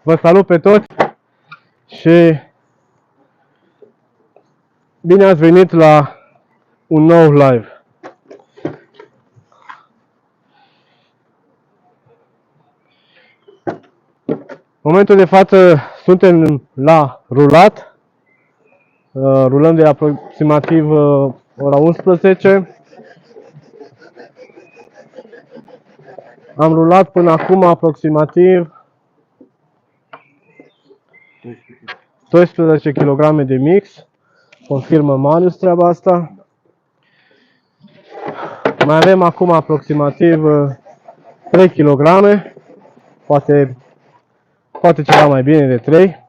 Vă salut pe toți și bine ați venit la un nou live. În momentul de față suntem la rulat. Rulăm de aproximativ ora 11. Am rulat până acum aproximativ 12 kg de mix. Confirmă Marius treaba asta. Mai avem acum aproximativ 3 kg. Poate ceva mai bine de 3.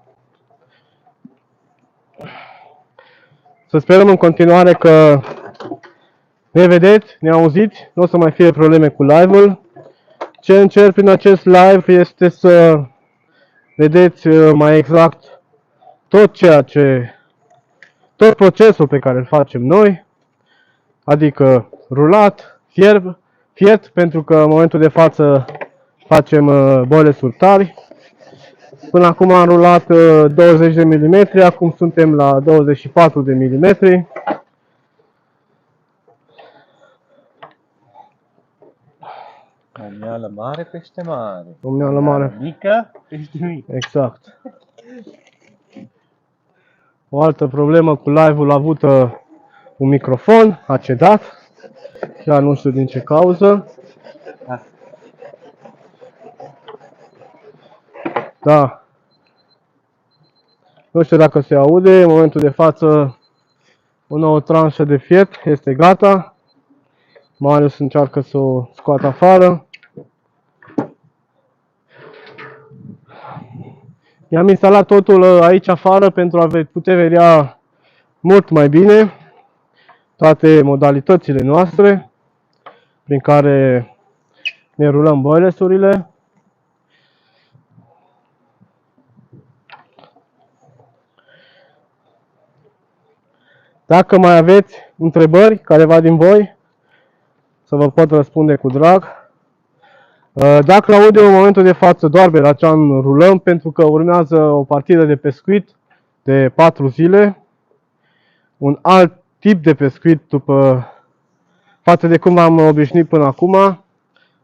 Să sperăm în continuare că ne vedeți, ne auziți, nu o să mai fie probleme cu live-ul. Ce încerc prin acest live este să vedeți mai exact tot procesul pe care îl facem noi, adică rulat, fiert, pentru că în momentul de față facem boile surtari. Până acum am rulat 20 de mm, acum suntem la 24 de mm. Omneală mare, pește mare. Omneală mare. Mică, pește mic. Exact. O altă problemă cu live-ul a avut un microfon, a cedat. Chiar nu știu din ce cauză. Da. Nu știu dacă se aude. În momentul de față o nouă tranșă de fiert este gata. Marius încearcă să o scoată afară. I-am instalat totul aici afară pentru a putea vedea mult mai bine toate modalitățile noastre prin care ne rulăm boilesurile. Dacă mai aveți întrebări, careva din voi, să vă pot răspunde cu drag. Da, Claudiu, în momentul de față doar Belacean rulăm pentru că urmează o partidă de pescuit de 4 zile. Un alt tip de pescuit față de cum am obișnuit până acum.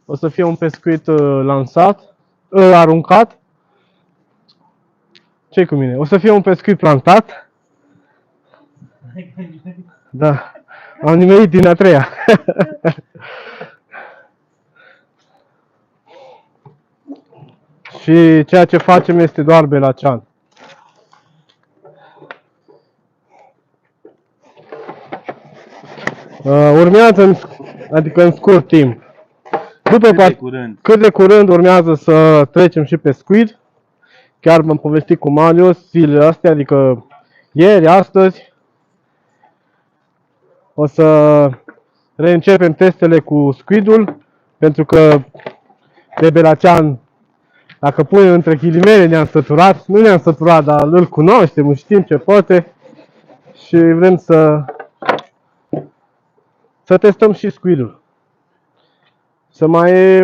O să fie un pescuit aruncat. Ce-i cu mine? O să fie un pescuit plantat. Da, am nimerit din a treia. Și ceea ce facem este doar Belacean. Urmează, adică în scurt timp. Cât de curând urmează să trecem și pe squid. Chiar m-am povestit cu Marius zilele astea, adică ieri, astăzi. O să reîncepem testele cu squid-ul, pentru că de Belacean, dacă punem între ghilimele, ne-am săturat. Nu ne-am săturat, dar îl cunoaștem, știm ce poate. Și vrem să testăm și squid-ul. Să mai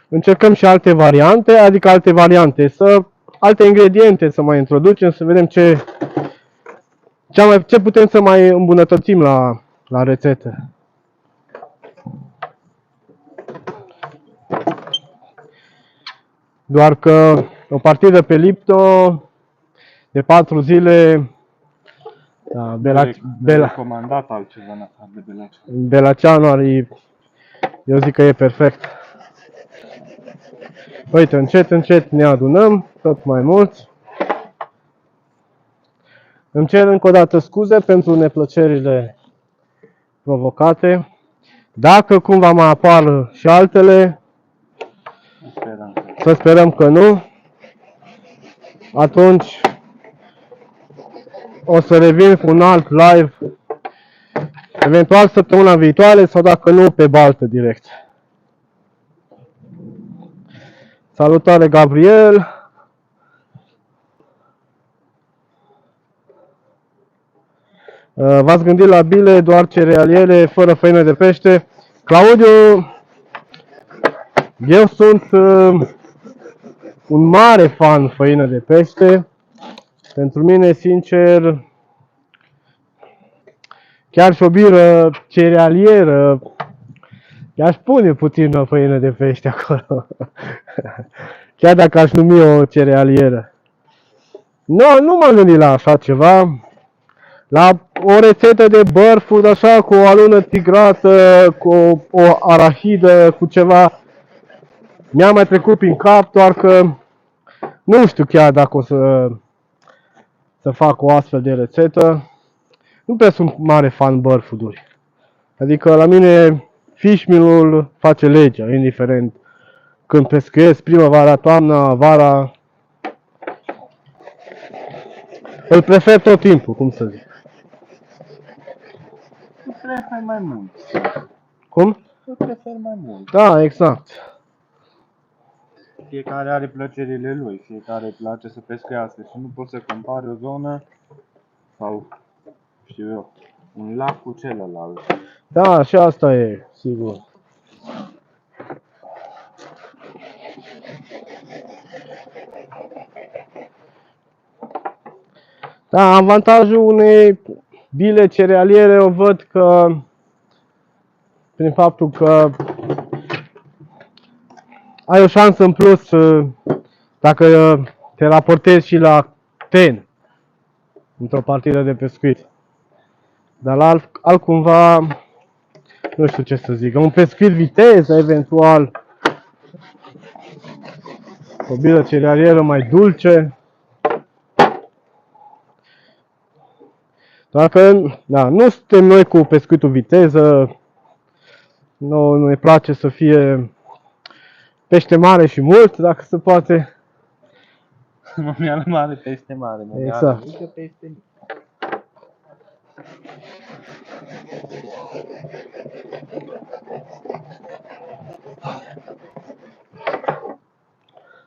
încercăm și alte variante, alte ingrediente să mai introducem, să vedem ce putem să mai îmbunătățim la rețetă. Doar că o partidă pe Lipto de 4 zile, recomandat altceva în afară de Belacean. Belaceanul eu zic că e perfect. Uite, încet ne adunăm, tot mai mulți. Îmi cer încă o dată scuze pentru neplăcerile provocate. Dacă cumva mai apar și altele, să sperăm că nu. Atunci o să revin cu un alt live, eventual săptămâna viitoare sau dacă nu, pe baltă direct. Salutare, Gabriel! V-ați gândit la bile, doar cerealiere, fără făină de pește? Claudiu, eu sunt un mare fan făină de pește. Pentru mine, sincer, chiar și o biră cerealieră, i-aș pune puțină făină de pește acolo. Chiar dacă aș numi o cerealieră. Nu m-am gândit la așa ceva. La o rețetă de bărfuri, așa, cu o alună tigrată, cu o arahidă, cu ceva. Mi-a mai trecut prin cap, doar că nu știu chiar dacă o să fac o astfel de rețetă. Nu prea sunt mare fan bărfuri. Adică la mine fish meal-ul face legea, indiferent când pescuiesc, primăvara, toamna, vara. Îl prefer tot timpul, cum să zic. Tu preferi mai mult. Cum? Tu preferi mai mult. Da, exact. Fiecare are plăcerile lui, fiecare îi place să pescuiască și nu poți să compari o zonă sau, știu eu, un lac cu celălalt. Da, și asta e, sigur. Da, avantajul unei bile cerealiere o văd că prin faptul că ai o șansă în plus dacă te raportezi și la ten într-o partidă de pescuit. Dar altcumva, nu știu ce să zic, un pescuit viteză, eventual, o bilă cerealieră mai dulce. Doar că, da, nu suntem noi cu pescuitul viteză, nu ne place să fie pește mare și mult, dacă se poate. Mămială mare, pește mare, mămială Exact. mică, pește mic.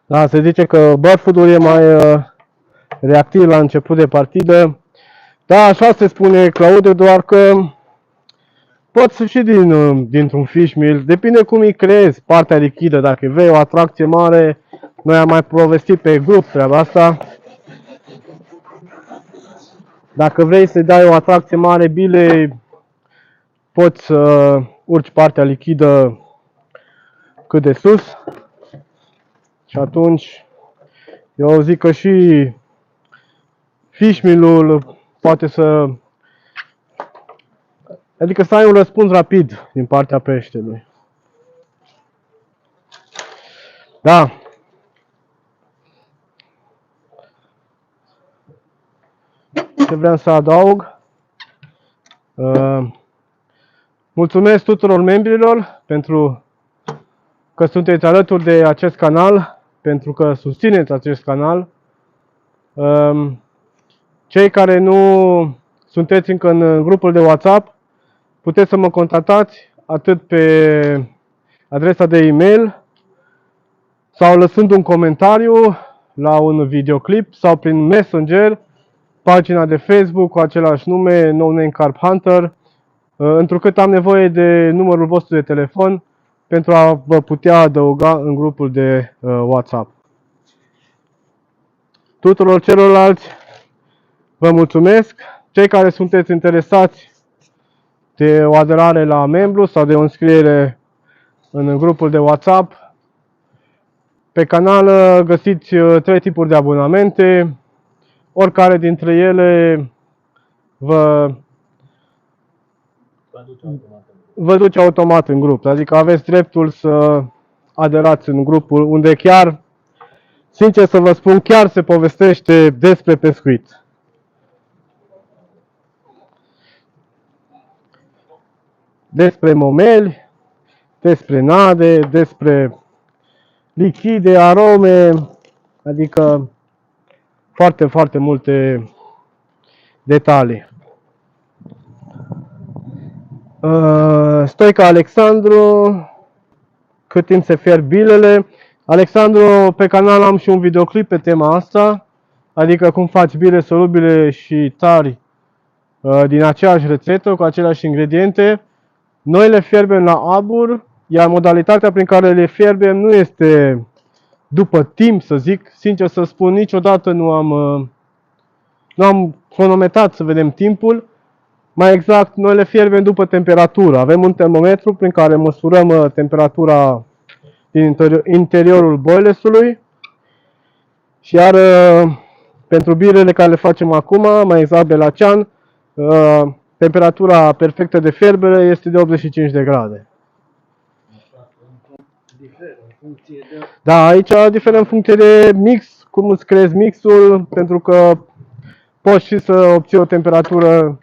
Da, se zice că bărful e mai reactiv la început de partidă. Da, așa se spune, Claudiu, doar că poți să și dintr-un fish meal, depinde cum îi creezi partea lichidă, dacă vrei o atracție mare, noi am mai povestit pe grup treaba asta. Dacă vrei să dai o atracție mare bile, poți să urci partea lichidă cât de sus. Și atunci, eu zic că și fish meal-ul poate să... Adică să ai un răspuns rapid din partea peștelui. Da. Ce vreau să adaug? Mulțumesc tuturor membrilor pentru că sunteți alături de acest canal, pentru că susțineți acest canal. Cei care nu sunteți încă în grupul de WhatsApp, puteți să mă contactați atât pe adresa de e-mail sau lăsând un comentariu la un videoclip sau prin Messenger, pagina de Facebook cu același nume, No Name Carp Hunter, întrucât am nevoie de numărul vostru de telefon pentru a vă putea adăuga în grupul de WhatsApp. Tuturor celorlalți vă mulțumesc. Cei care sunteți interesați de o aderare la membru sau de o înscriere în grupul de WhatsApp, pe canal găsiți 3 tipuri de abonamente. Oricare dintre ele vă duce automat în grup. Adică aveți dreptul să aderați în grupul unde chiar, sincer să vă spun, chiar se povestește despre pescuit. Despre momeli, despre nade, despre lichide, arome, adică foarte, foarte multe detalii. Stoica Alexandru, cât timp se fierb bilele. Alexandru, pe canal am și un videoclip pe tema asta, adică cum faci bile solubile și tari din aceeași rețetă, cu aceleași ingrediente. Noi le fierbem la abur, iar modalitatea prin care le fierbem nu este după timp, să zic, sincer să spun, niciodată nu am cronometrat să vedem timpul. Mai exact, noi le fierbem după temperatură. Avem un termometru prin care măsurăm temperatura din interiorul boilerului. Și iar pentru birele care le facem acum, mai exact belacean, temperatura perfectă de fierbere este de 85 de grade. Da, aici diferă în funcție de mix, cum îți creezi mixul, pentru că poți și să obții o temperatură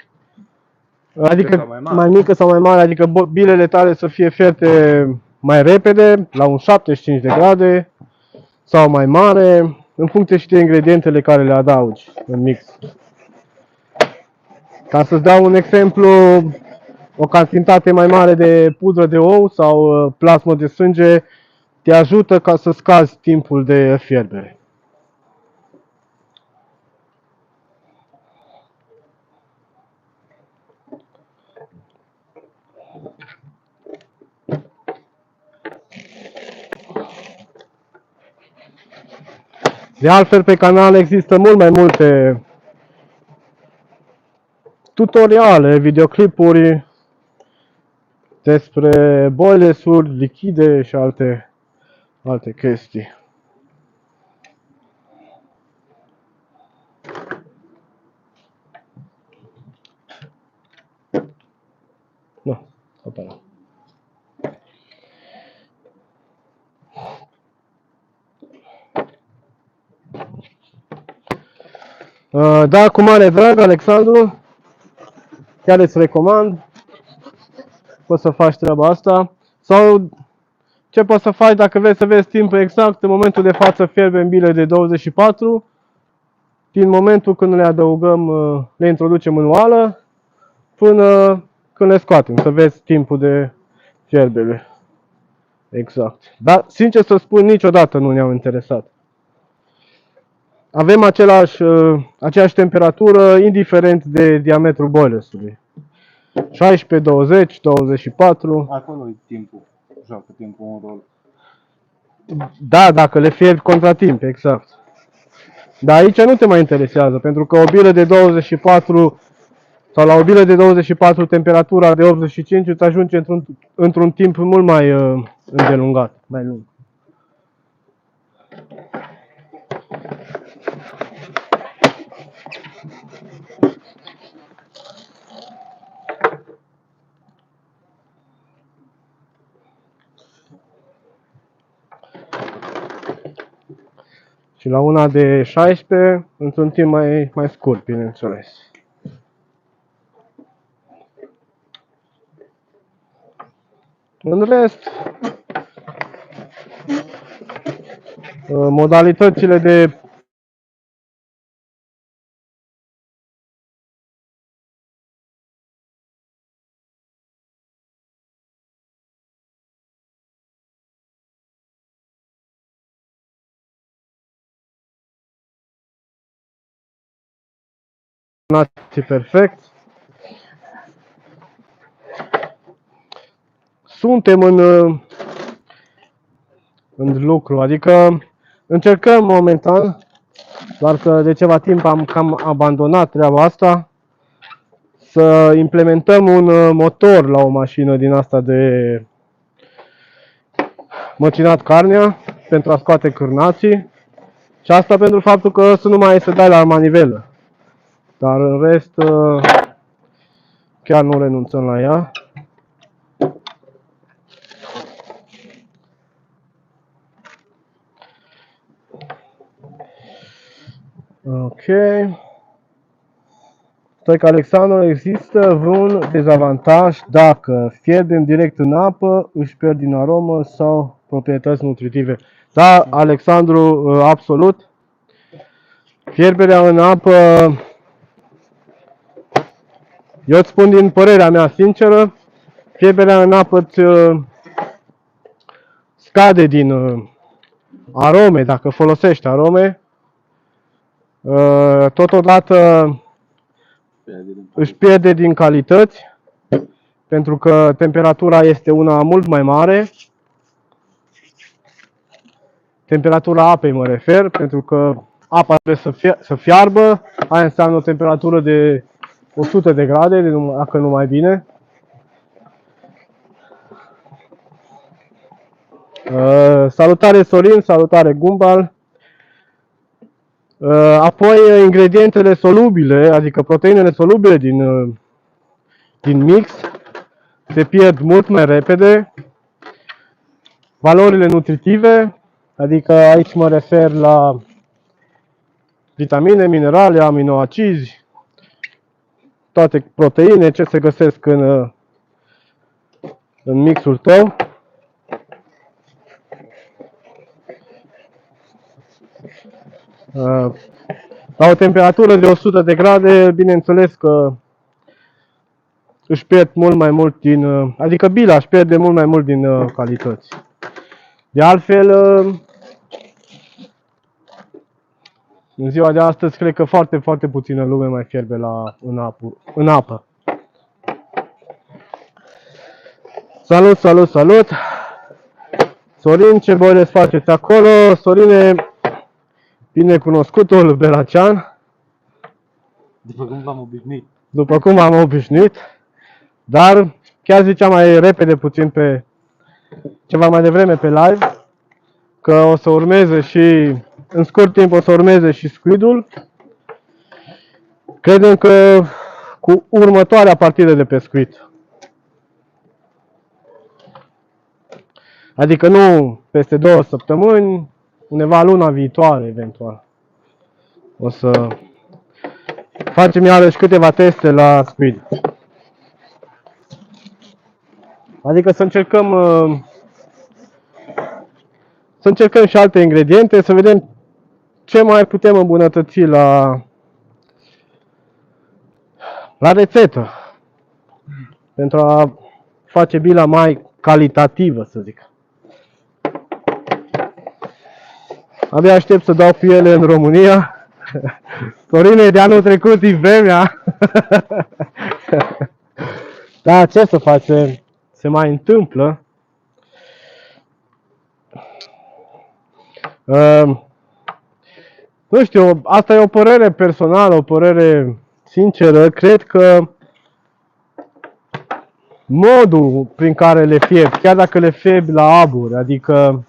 adică mai mică sau mai mare, adică bilele tale să fie fierte mai repede, la un 75 de grade sau mai mare, în funcție și de ingredientele care le adaugi în mix. Ca să-ți dau un exemplu, o cantitate mai mare de pudră de ou sau plasmă de sânge te ajută ca să scazi timpul de fierbere. De altfel, pe canal există mult mai multe tutoriale, videoclipuri despre boilers-uri, lichide și alte chestii. Nu, apăra. Da, cu mare drag, Alexandru, chiar îți recomand, poți să faci treaba asta, sau ce poți să faci dacă vrei să vezi timpul exact, în momentul de față fierbe în bile de 24, din momentul când le adăugăm, le introducem în oală, până când le scoatem, să vezi timpul de fierbere. Exact. Dar, sincer să spun, niciodată nu ne-au interesat. Avem aceeași temperatură, indiferent de diametrul boilerului. 16, 20, 24. Acolo e timpul. Joacă timpul un rol. Da, dacă le fierbi contra timp, exact. Dar aici nu te mai interesează, pentru că o bilă de 24 sau la o bilă de 24 temperatura de 85 îți ajunge într-un timp mult mai îndelungat, mai lung. Și la una de 16, într-un timp mai scurt, bineînțeles. În rest, modalitățile de perfect. Suntem în lucru, adică încercăm momentan, doar că de ceva timp am cam abandonat treaba asta, să implementăm un motor la o mașină din asta de măcinat carnea pentru a scoate cârnații. Și asta pentru faptul că să nu mai să dai la manivelă. Dar în rest chiar nu renunțăm la ea. Ok. Stoic Alexandru, există vreun dezavantaj dacă fierbem direct în apă, își pierd din aromă sau proprietăți nutritive? Da, Alexandru, absolut. Fierberea în apă, eu îți spun din părerea mea sinceră, fierberea în apă îți scade din arome, dacă folosești arome. Totodată își pierde din calități, pentru că temperatura este una mult mai mare. temperatura apei mă refer, pentru că apa trebuie să fiarbă, aia înseamnă o temperatură de 100 de grade, dacă nu mai bine. Salutare Sorin, salutare Gumbal. Apoi ingredientele solubile, adică proteinele solubile din mix se pierd mult mai repede. Valorile nutritive, adică aici mă refer la vitamine, minerale, aminoacizi, toate proteine ce se găsesc în mixul tău. La o temperatură de 100 de grade, bineînțeles că își pierd mult mai mult din, adică bila își pierde mult mai mult din calități. De altfel, în ziua de astăzi, cred că foarte, foarte puțină lume mai fierbe în apă. Salut, salut, salut! Sorin, ce voi faceți acolo? Sorine, binecunoscutul Belacean. După cum v-am obișnuit. După cum am obișnuit. Dar chiar ziceam mai repede puțin ceva mai devreme pe live că o să urmeze și în scurt timp o să urmeze și squid-ul. Credem că cu următoarea partidă de pescuit. Adică nu peste 2 săptămâni, undeva luna viitoare eventual. O să facem iarăși câteva teste la squid. Adică să încercăm și alte ingrediente, să vedem ce mai putem îmbunătăți la rețetă. Pentru a face bila mai calitativă, să zic. Abia aștept să dau cu ele în România. Sorine, de anul trecut din vremea. Da, ce să facem? Se mai întâmplă. Nu știu, asta e o părere personală, o părere sinceră. Cred că modul prin care le fiebi, chiar dacă le fiebi la abur, adică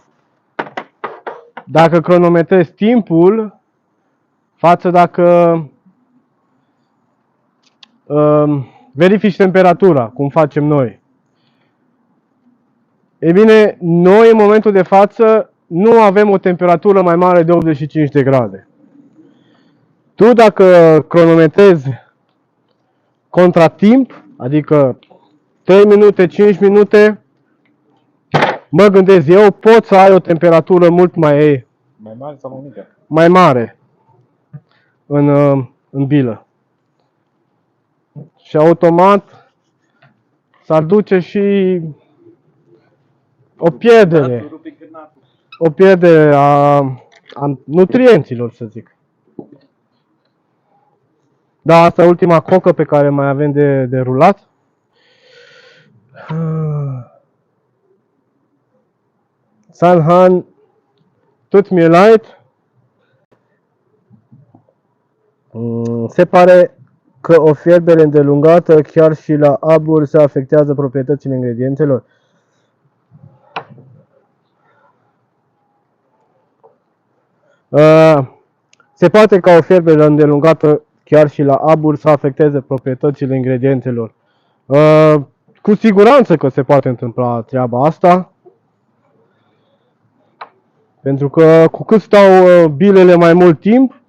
dacă cronometrezi timpul față dacă verifici temperatura, cum facem noi. E bine, noi în momentul de față nu avem o temperatură mai mare de 85 de grade. Tu dacă cronometrezi contra timp, adică 3 minute, 5 minute, mă gândesc eu, poți să ai o temperatură mult mai mare sau mai mică? Mai mare în bilă. Și automat s-ar duce și o pierdere a nutrienților, să zic. Da, asta e ultima cocă pe care mai avem de rulat. Sanhan, tot mi-e light. Se pare că o fierbere îndelungată chiar și la abur se afectează proprietățile ingredientelor. Se poate ca o fierbere îndelungată chiar și la abur să afecteze proprietățile ingredientelor. Cu siguranță că se poate întâmpla treaba asta. Pentru că cu cât stau bilele mai mult timp,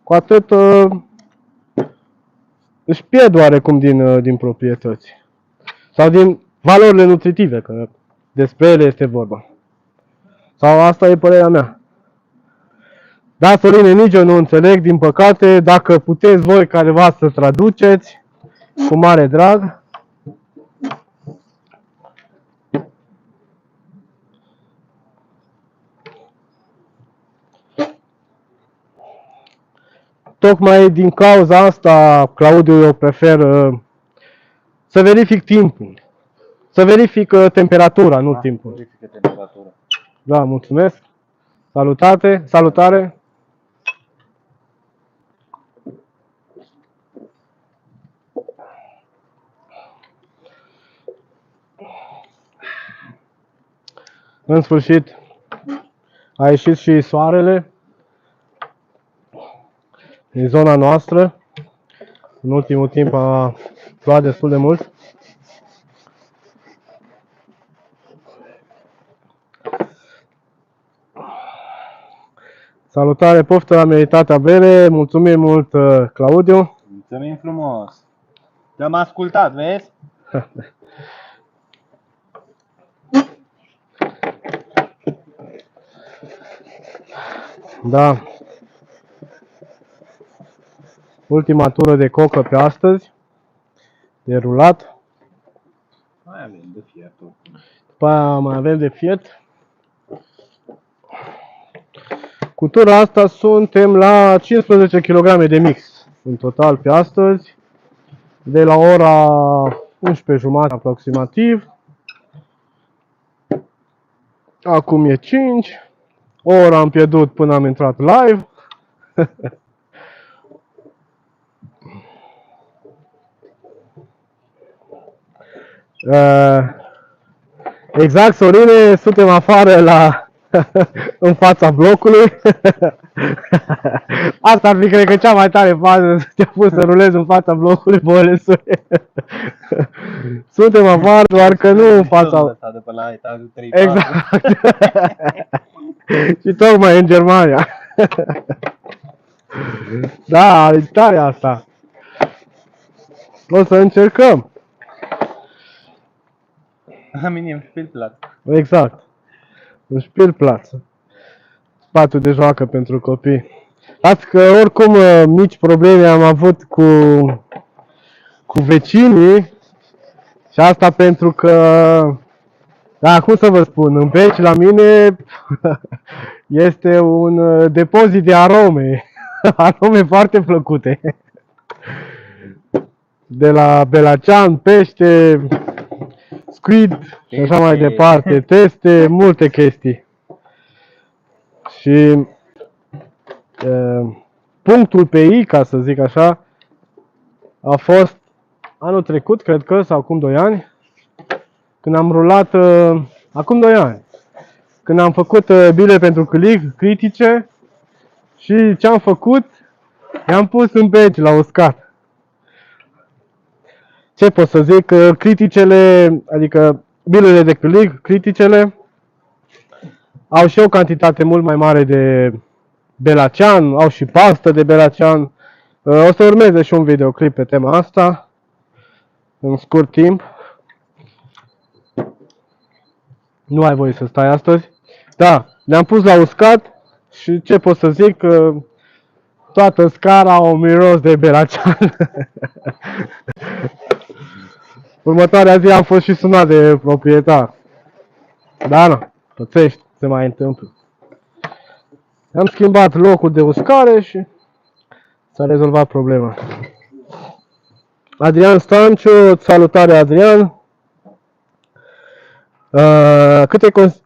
cu atât își pierd oarecum din proprietăți. Sau din valorile nutritive, că despre ele este vorba. Sau asta e părerea mea. Da, Sorine, nici eu nu înțeleg, din păcate. Dacă puteți voi careva să traduceți, cu mare drag. Tocmai din cauza asta, Claudiu, eu prefer să verific timpul. Să verific temperatura, nu timpul. Verifică temperatura. Da, mulțumesc. Salutare! În sfârșit a ieșit și soarele din zona noastră. În ultimul timp a plouat destul de mult. Salutare, poftă la meritata bere. Mulțumim mult, Claudiu. Mulțumim frumos! Te-am ascultat, vezi? Da. Ultima tură de cocă pe astăzi. De rulat. Mai avem de fiert. După aia mai avem de fiert. Cu tura asta suntem la 15 kg de mix în total pe astăzi. De la ora 11:30 aproximativ. Acum e 5. O oră am pierdut până am intrat live. Exact, Sorine, suntem afară la în fața blocului. Asta ar fi, cred că, cea mai tare fază, să te pus să rulezi în fața blocului, bolesule. Suntem afară, doar că nu în fața... de pe la etajul 3. Exact. Și tocmai în Germania. Da, e tare asta. O să încercăm. Minim Spielplatz. Exact. Un Spielplatz. Spațiu de joacă pentru copii. Dați că oricum mici probleme am avut cu vecinii. Și asta pentru că, da, cum să vă spun, în Peci la mine este un depozit de arome. Arome foarte plăcute. De la belacean, pește, squid și așa mai departe, teste, multe chestii. Și punctul pe I, ca să zic așa, a fost anul trecut, cred că, sau acum 2 ani, când am rulat, acum 2 ani, când am făcut bile pentru câlig critice și ce am făcut, i-am pus în Peci la uscat. Ce pot să zic, criticele, adică bilele de câlig, criticele, au și o cantitate mult mai mare de belacean, au și pastă de belacean. O să urmeze și un videoclip pe tema asta, în scurt timp. Nu ai voie să stai astăzi. Da, le-am pus la uscat și ce pot să zic, toată scara o miros de belacean. Următoarea zi am fost și sunat de proprietar. Da, nu, pățești, se mai întâmplă. Am schimbat locul de uscare și s-a rezolvat problema. Adrian Stanciu, salutare Adrian.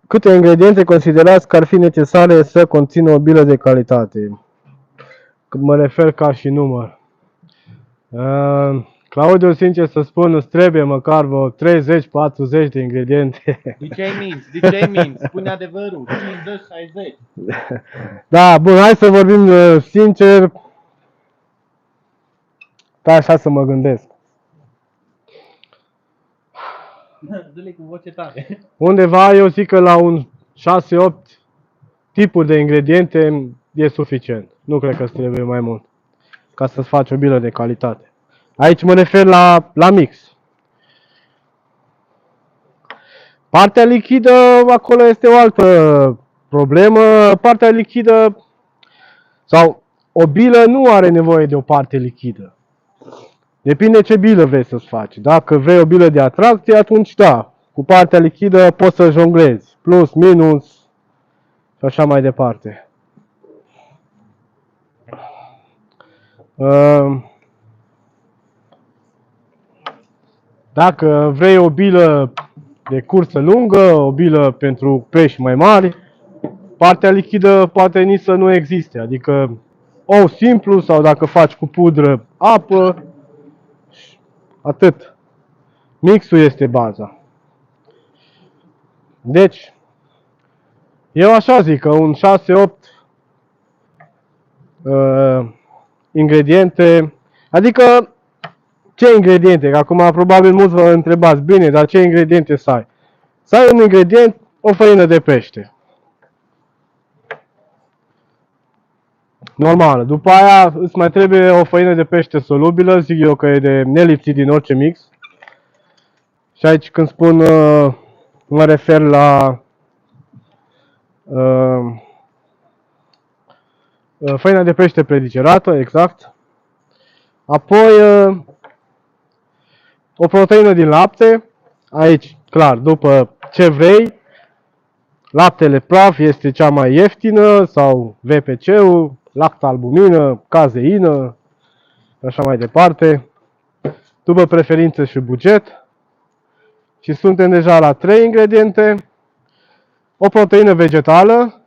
Câte ingrediente considerați că ar fi necesare să conțină o bilă de calitate? Mă refer ca și număr. Claudiu, sincer să spun, îți trebuie măcar vreo 30-40 de ingrediente. De ce ai minți? Spune adevărul. 50-60. Da, bun, hai să vorbim sincer. Da, așa să mă gândesc. Dă-le cu voce tare. Undeva eu zic că la un 6-8 tipuri de ingrediente e suficient. Nu cred că îți trebuie mai mult ca să-ți faci o bilă de calitate. Aici mă refer la mix. Partea lichidă, acolo este o altă problemă. Partea lichidă, sau o bilă nu are nevoie de o parte lichidă. Depinde ce bilă vrei să-ți faci. Dacă vrei o bilă de atracție, atunci da, cu partea lichidă poți să jonglezi. Plus, minus și așa mai departe. Dacă vrei o bilă de cursă lungă, o bilă pentru pești mai mari, partea lichidă poate nici să nu existe, adică ou simplu sau dacă faci cu pudră apă, atât. Mixul este baza. Deci, eu așa zic că un 6-8 ingrediente, adică ce ingrediente? Că acum probabil mulți vă întrebați, bine, dar ce ingrediente să ai? Să ai un ingredient, o făină de pește. Normală. După aia îți mai trebuie o făină de pește solubilă, zic eu că e de nelipsit din orice mix. Și aici când spun, mă refer la făina de pește predigerată, exact. Apoi o proteină din lapte, aici, clar, după ce vrei, laptele praf este cea mai ieftină sau VPC-ul, lactalbumină, cazeină și așa mai departe, după preferințe și buget. Și suntem deja la 3 ingrediente. O proteină vegetală,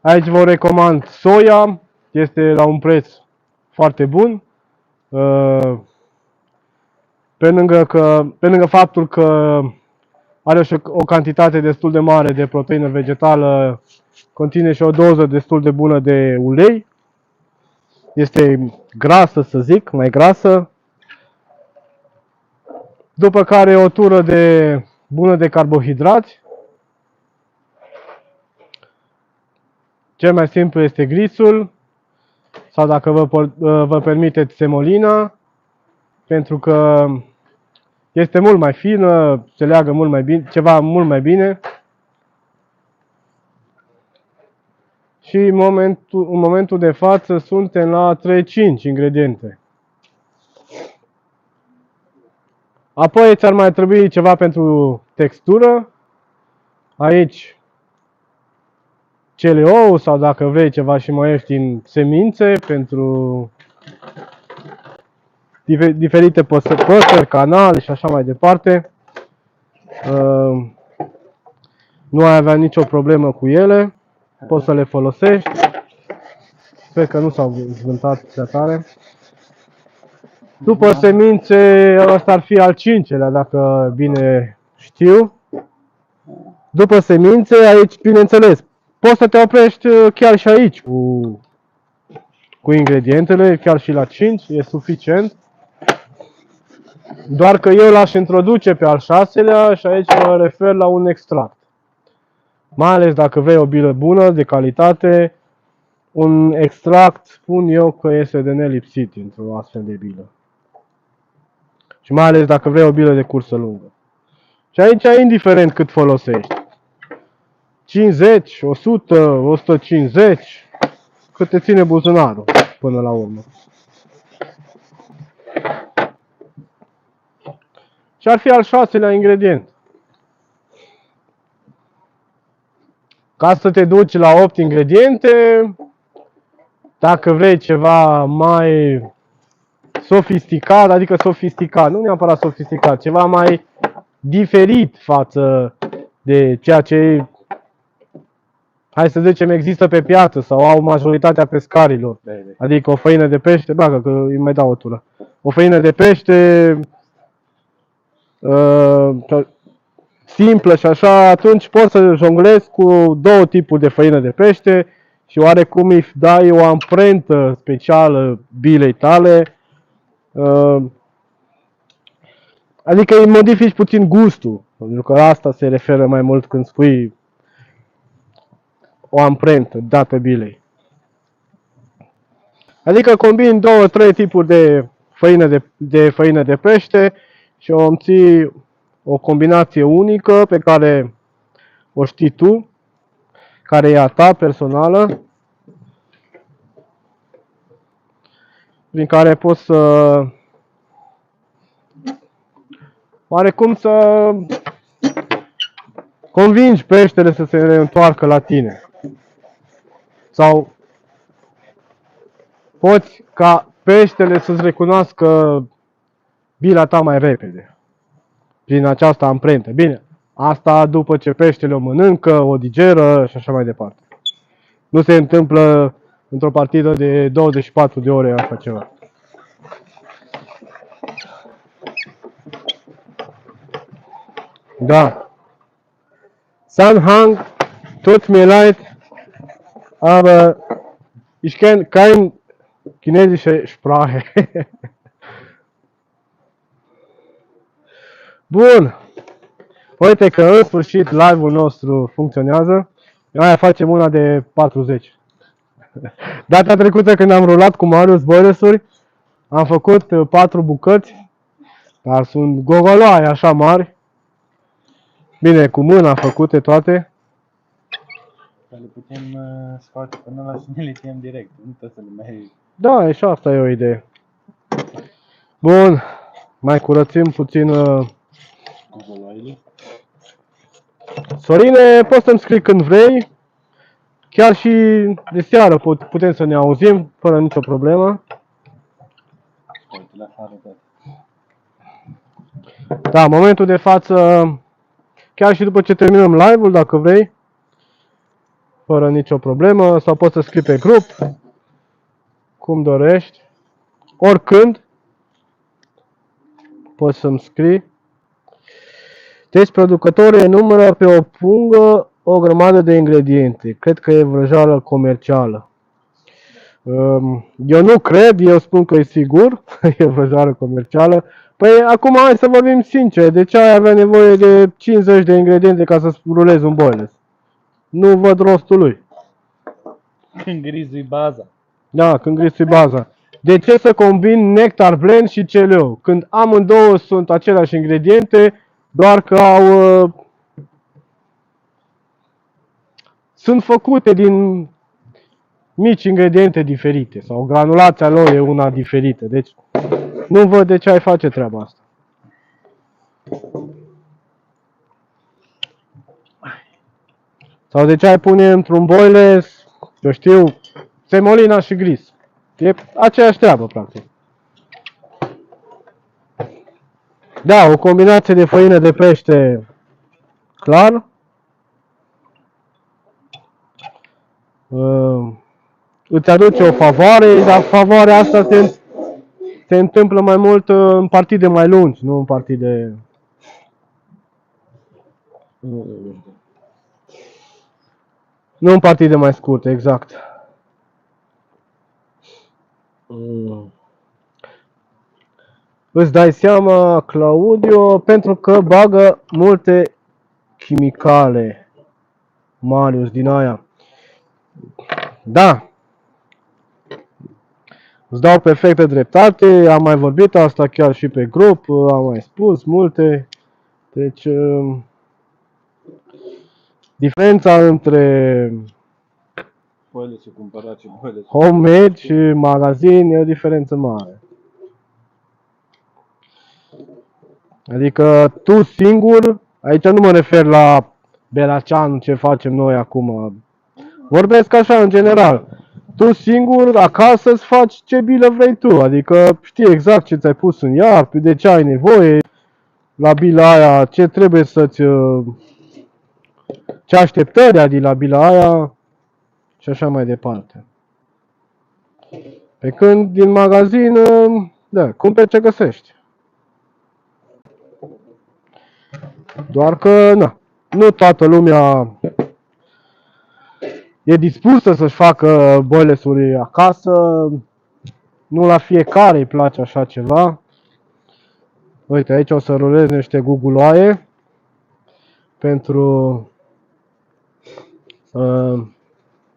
aici vă recomand soia, este la un preț foarte bun. Pe lângă faptul că are și o cantitate destul de mare de proteină vegetală, conține și o doză destul de bună de ulei. Este grasă, să zic, mai grasă. După care o tură bună de carbohidrați. Cel mai simplu este glisul, sau dacă vă permiteți semolina, pentru că este mult mai fină, se leagă mult mai bine, ceva mult mai bine. Și în momentul de față suntem la 3-5 ingrediente. Apoi ți-ar mai trebui ceva pentru textură. Aici cele ou sau dacă vrei ceva și mai ieftin, semințe pentru diferite păsări, canale și așa mai departe. Nu ai avea nicio problemă cu ele. Poți să le folosești. Sper că nu s-au zvântat prea tare. După semințe, ăsta ar fi al 5-lea, dacă bine știu. După semințe, aici, bineînțeles, poți să te oprești chiar și aici cu ingredientele, chiar și la 5, e suficient. Doar că eu l-aș introduce pe al 6-lea și aici mă refer la un extract. Mai ales dacă vrei o bilă bună, de calitate, un extract, spun eu că este de nelipsit într-o astfel de bilă. Și mai ales dacă vrei o bilă de cursă lungă. Și aici, indiferent cât folosești, 50, 100, 150, cât te ține buzunarul până la urmă. Și ar fi al 6-lea ingredient. Ca să te duci la 8 ingrediente, dacă vrei ceva mai sofisticat, adică sofisticat, nu neapărat sofisticat, ceva mai diferit față de ceea ce, hai să zicem, există pe piață sau au majoritatea pescarilor. Adică o făină de pește, bagă că îi mai dau o tură. O făină de pește simplă și așa, atunci poți să jonglezi cu două tipuri de făină de pește și oarecum îi dai o amprentă specială bilei tale. Adică îi modifici puțin gustul, pentru că asta se referă mai mult când spui o amprentă dată bilei. Adică combini 2-3 tipuri de făină de pește și o obții o combinație unică pe care o știi tu, care e a ta personală, prin care poți să oarecum să convingi peștele să se reîntoarcă la tine. Sau poți ca peștele să-ți recunoască bila ta mai repede prin această amprentă. Bine, Asta după ce peștele o mănâncă, o digeră și așa mai departe. Nu se întâmplă într-o partidă de 24 de ore așa ceva. Da. Sanhang tut mir leid, aber ich kenne kein chinesische Sprache. Bun. Uite că în sfârșit live-ul nostru funcționează. Aia facem una de 40. Data trecută când am rulat cu Marius Boilers-uri, am făcut 4 bucăți, dar sunt gogoloaie așa mari. Bine, cu mâna făcute toate. Dar le putem scoate până la și ne le tiem direct. Nu trebuie să le mai... Da, și asta e o idee. Bun, mai curățim puțin. Gogoloaile. Sorine, poți să-mi scrii când vrei. Chiar și de seară putem să ne auzim fără nicio problemă. Uite, la afară tot. Da, în momentul de față, chiar și după ce terminăm live-ul, dacă vrei, fără nicio problemă, sau poți să scrii pe grup, cum dorești, oricând, poți să-mi scrii. Deci producătorul enumeră pe o pungă o grămadă de ingrediente. Cred că e vrăjeală comercială. Eu nu cred, eu spun că e sigur, e vrăjeală comercială. Păi acum hai să vorbim sincer, de ce ai avea nevoie de 50 de ingrediente ca să rulezi un boiles? Nu văd rostul lui. Când grizui baza. Da, când grisui baza. De ce să combin nectar blend și CLO? Când amândouă sunt aceleași ingrediente, doar că sunt făcute din mici ingrediente diferite sau granulația lor e una diferită. Deci nu văd de ce ai face treaba asta. Sau de ce ai pune într-un boiles, eu știu, semolina și gris. E aceeași treabă, practic. Da, o combinație de făină de pește, clar. Îți aduce o favoare, dar favoarea asta se întâmplă mai mult în partide mai lungi, nu în partide... Nu în partide mai scurte, exact. Îți dai seama, Claudio, pentru că bagă multe chimicale, Marius, din aia. Da. Îți dau perfectă dreptate, am mai vorbit asta chiar și pe grup, am mai spus multe. Deci, diferența între Boilesul cumpărat și boilesul homemade și magazin e o diferență mare. Adică tu singur, aici nu mă refer la Belaceanu, ce facem noi acum. Vorbesc așa în general. Tu singur acasă îți faci ce bilă vrei tu. Adică știi exact ce ți-ai pus în ea, de ce ai nevoie, la bila aia, ce trebuie să-ți... ce așteptări ai de la bila aia și așa mai departe. Pe când din magazin, da, cumperi ce găsești. Doar că, na, nu toată lumea e dispusă să-și facă boilesuri acasă, nu la fiecare îi place așa ceva. Uite, aici o să rulez niște guguloaie pentru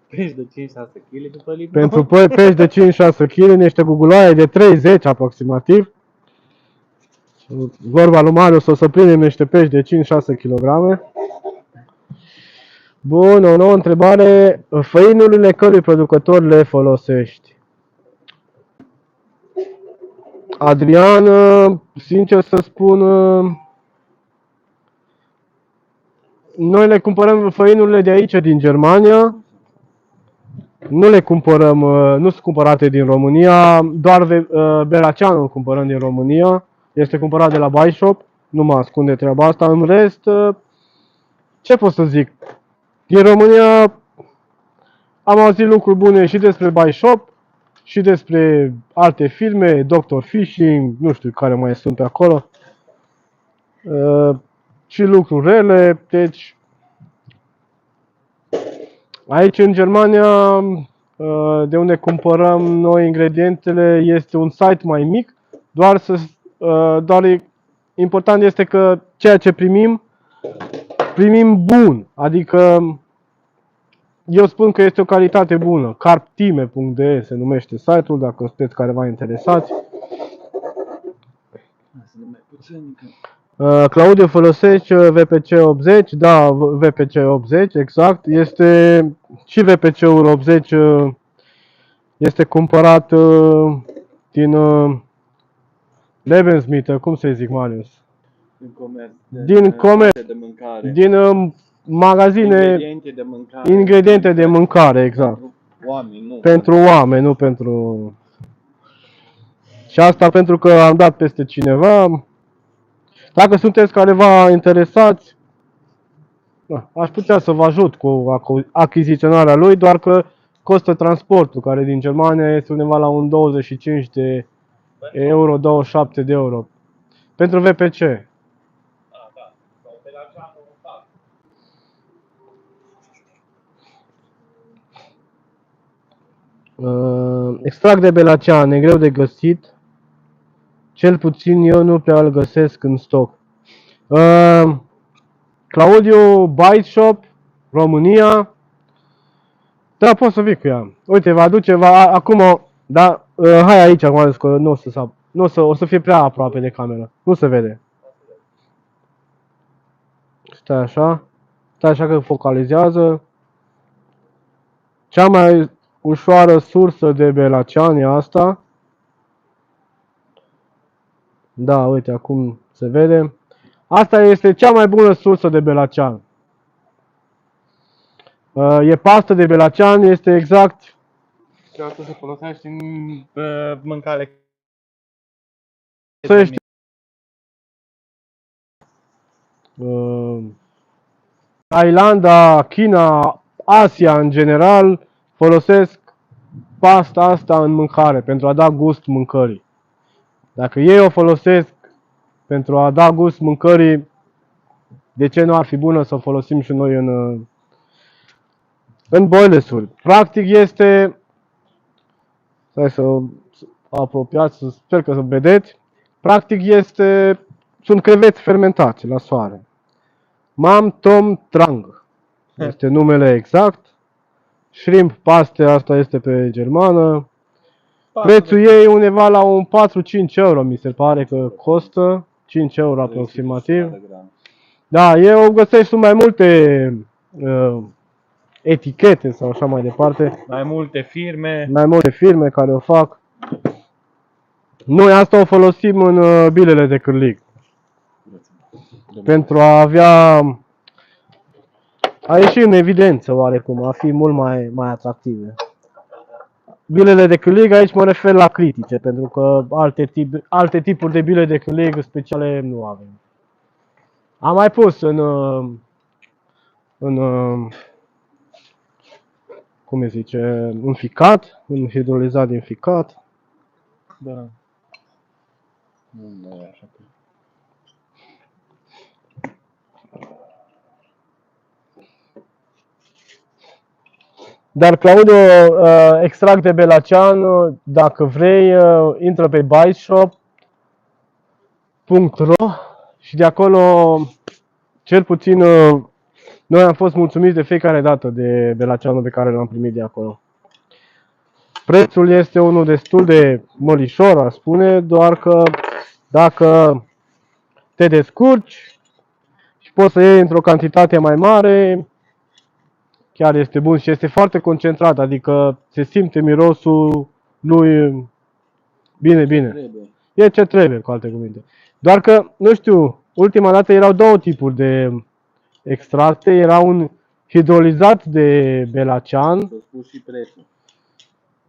pești de 5-6 kg după limon. pentru pești de 5-6 kg, niște guguloaie de 30 aproximativ. Vorba lui Marius, o să prindem niște pești de 5-6 kg. Bun, o nouă întrebare. Făinurile cărui producător le folosești? Adrian, sincer să spun, noi le cumpărăm făinurile de aici, din Germania. Nu le cumpărăm, nu sunt cumpărate din România, doar Belaceanu îl cumpărăm din România. Este cumpărat de la Buy Shop, nu mă ascunde treaba asta. În rest, ce pot să zic? Din România am auzit lucruri bune și despre Byshop, și despre alte filme, Dr. Fishing, nu știu care mai sunt pe acolo. Și lucruri rele, deci aici în Germania, de unde cumpărăm noi ingredientele, este un site mai mic, important este că ceea ce primim bun, adică eu spun că este o calitate bună. Carptime.de se numește site-ul, dacă sunteți careva interesați. Claudiu, folosești VPC 80? Da, VPC 80, exact. Este și VPC-ul 80 este cumpărat din Lebensmittel, cum să zic, Marius? Din comerț. De mâncare. Din magazine, ingrediente de mâncare, exact. Pentru oameni, nu pentru... Și asta pentru că am dat peste cineva. Dacă sunteți careva interesați, aș putea să vă ajut cu achiziționarea lui, doar că costă transportul, care din Germania este undeva la un 25 de euro, 27 de euro. Pentru VPC. Extract de belacean, e greu de găsit. Cel puțin eu nu prea îl găsesc în stoc. Claudiu, Byshop, România. Da, pot să vii cu ea. Uite, vă aduce, acum, da, hai aici, acum, că o să fie prea aproape de cameră. Nu se vede. Stai așa că focalizează. Cea mai ușoară sursă de belacean e asta. Da, uite, acum se vede. Asta este cea mai bună sursă de belacean. E pastă de belacean, este exact... Și asta se folosește în mâncare. Thailanda, China, Asia în general folosesc pasta asta în mâncare pentru a da gust mâncării. Dacă ei o folosesc pentru a da gust mâncării, de ce nu ar fi bună să o folosim și noi în boilesuri? Practic este, stai să apropiați, sper că să vedeți, practic sunt creveți fermentați la soare. Mam Tom Trang este numele exact. Shrimp paste, asta este pe germană. Prețul ei undeva la un 4-5 euro, mi se pare că costă. 5 euro aproximativ. Da, eu găsesc sunt mai multe etichete sau așa mai departe. Mai multe firme care o fac. Noi asta o folosim în bilele de cârlig. Pentru a avea... A ieși în evidență oarecum, a fi mult mai atractive. Bilele de cârlig, aici mă refer la critice, pentru că alte tipuri de bile de cârlig speciale nu avem. Am mai pus cum se zice, în ficat, în hidrolizat din ficat. Da. Nu e așa. Dar, Claudiu, extract de belacean, dacă vrei, intră pe byshop.ro și de acolo, cel puțin, noi am fost mulțumiți de fiecare dată de belaceanul pe care l-am primit de acolo. Prețul este unul destul de mărișor, aș spune, doar că dacă te descurci și poți să iei într-o cantitate mai mare, chiar este bun și este foarte concentrat, adică se simte mirosul lui bine. E ce trebuie, cu alte cuvinte. Doar că, nu știu, ultima dată erau două tipuri de extracte, era un hidrolizat de belacean,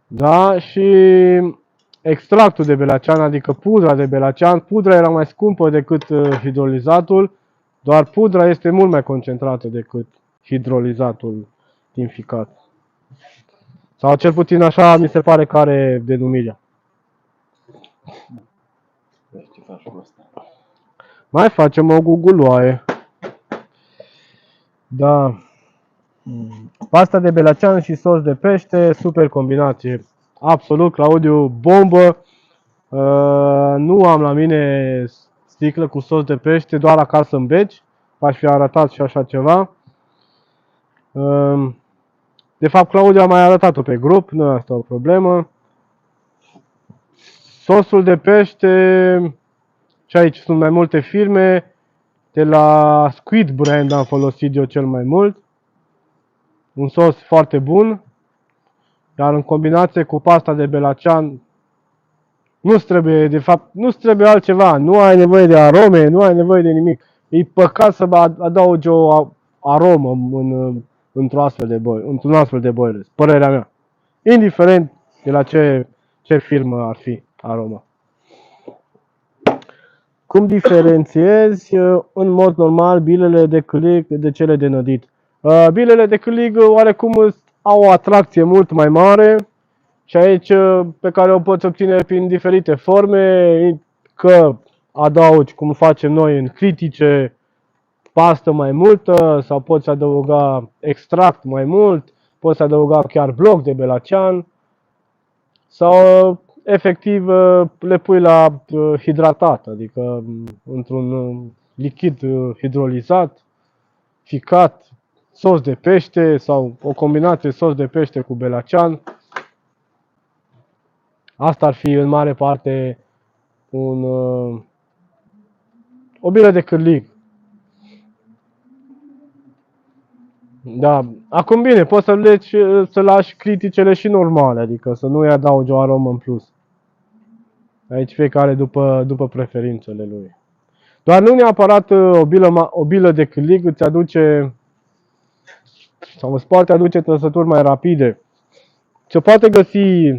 da, și extractul de belacean, adică pudra de belacean. Pudra era mai scumpă decât hidrolizatul, Doar pudra este mult mai concentrată decât hidrolizatul din ficat. Sau cel puțin așa mi se pare că are denumirea. Vezi ce faci cu asta. Mai facem o guguloaie. Da. Pasta de belacean și sos de pește, super combinație. Absolut, Claudiu, bombă. Nu am la mine sticlă cu sos de pește, doar acasă în beci. V-aș fi arătat și așa ceva. De fapt, Claudiu a mai arătat-o pe grup, nu e asta o problemă. Sosul de pește, și aici sunt mai multe firme. De la Squid Brand am folosit eu cel mai mult. Un sos foarte bun. Iar în combinație cu pasta de belacean, nu-ți trebuie, de fapt, nu-ți trebuie altceva. Nu ai nevoie de arome, nu ai nevoie de nimic. E păcat să adaugi o aromă într-un astfel de boiler, părerea mea. Indiferent de la ce firmă ar fi aroma. Cum diferențiezi în mod normal bilele de câlig de cele de nădit? Bilele de câlig oarecum au o atracție mult mai mare și aici pe care o poți obține prin diferite forme, că adaugi, cum facem noi în critice, pastă mai multă sau poți adăuga extract mai mult, poți adăuga chiar bloc de belacean sau efectiv le pui la hidratat, adică într-un lichid hidrolizat, ficat, sos de pește sau o combinație sos de pește cu belacean. Asta ar fi în mare parte o bilă de cârlig. Da, acum bine, poți să lași criticele și normale, adică să nu-i adaugi o aromă în plus. Aici fiecare după preferințele lui. Doar nu neapărat o bilă de cârlig îți aduce sau îți poate aduce trăsături mai rapide. Se poate găsi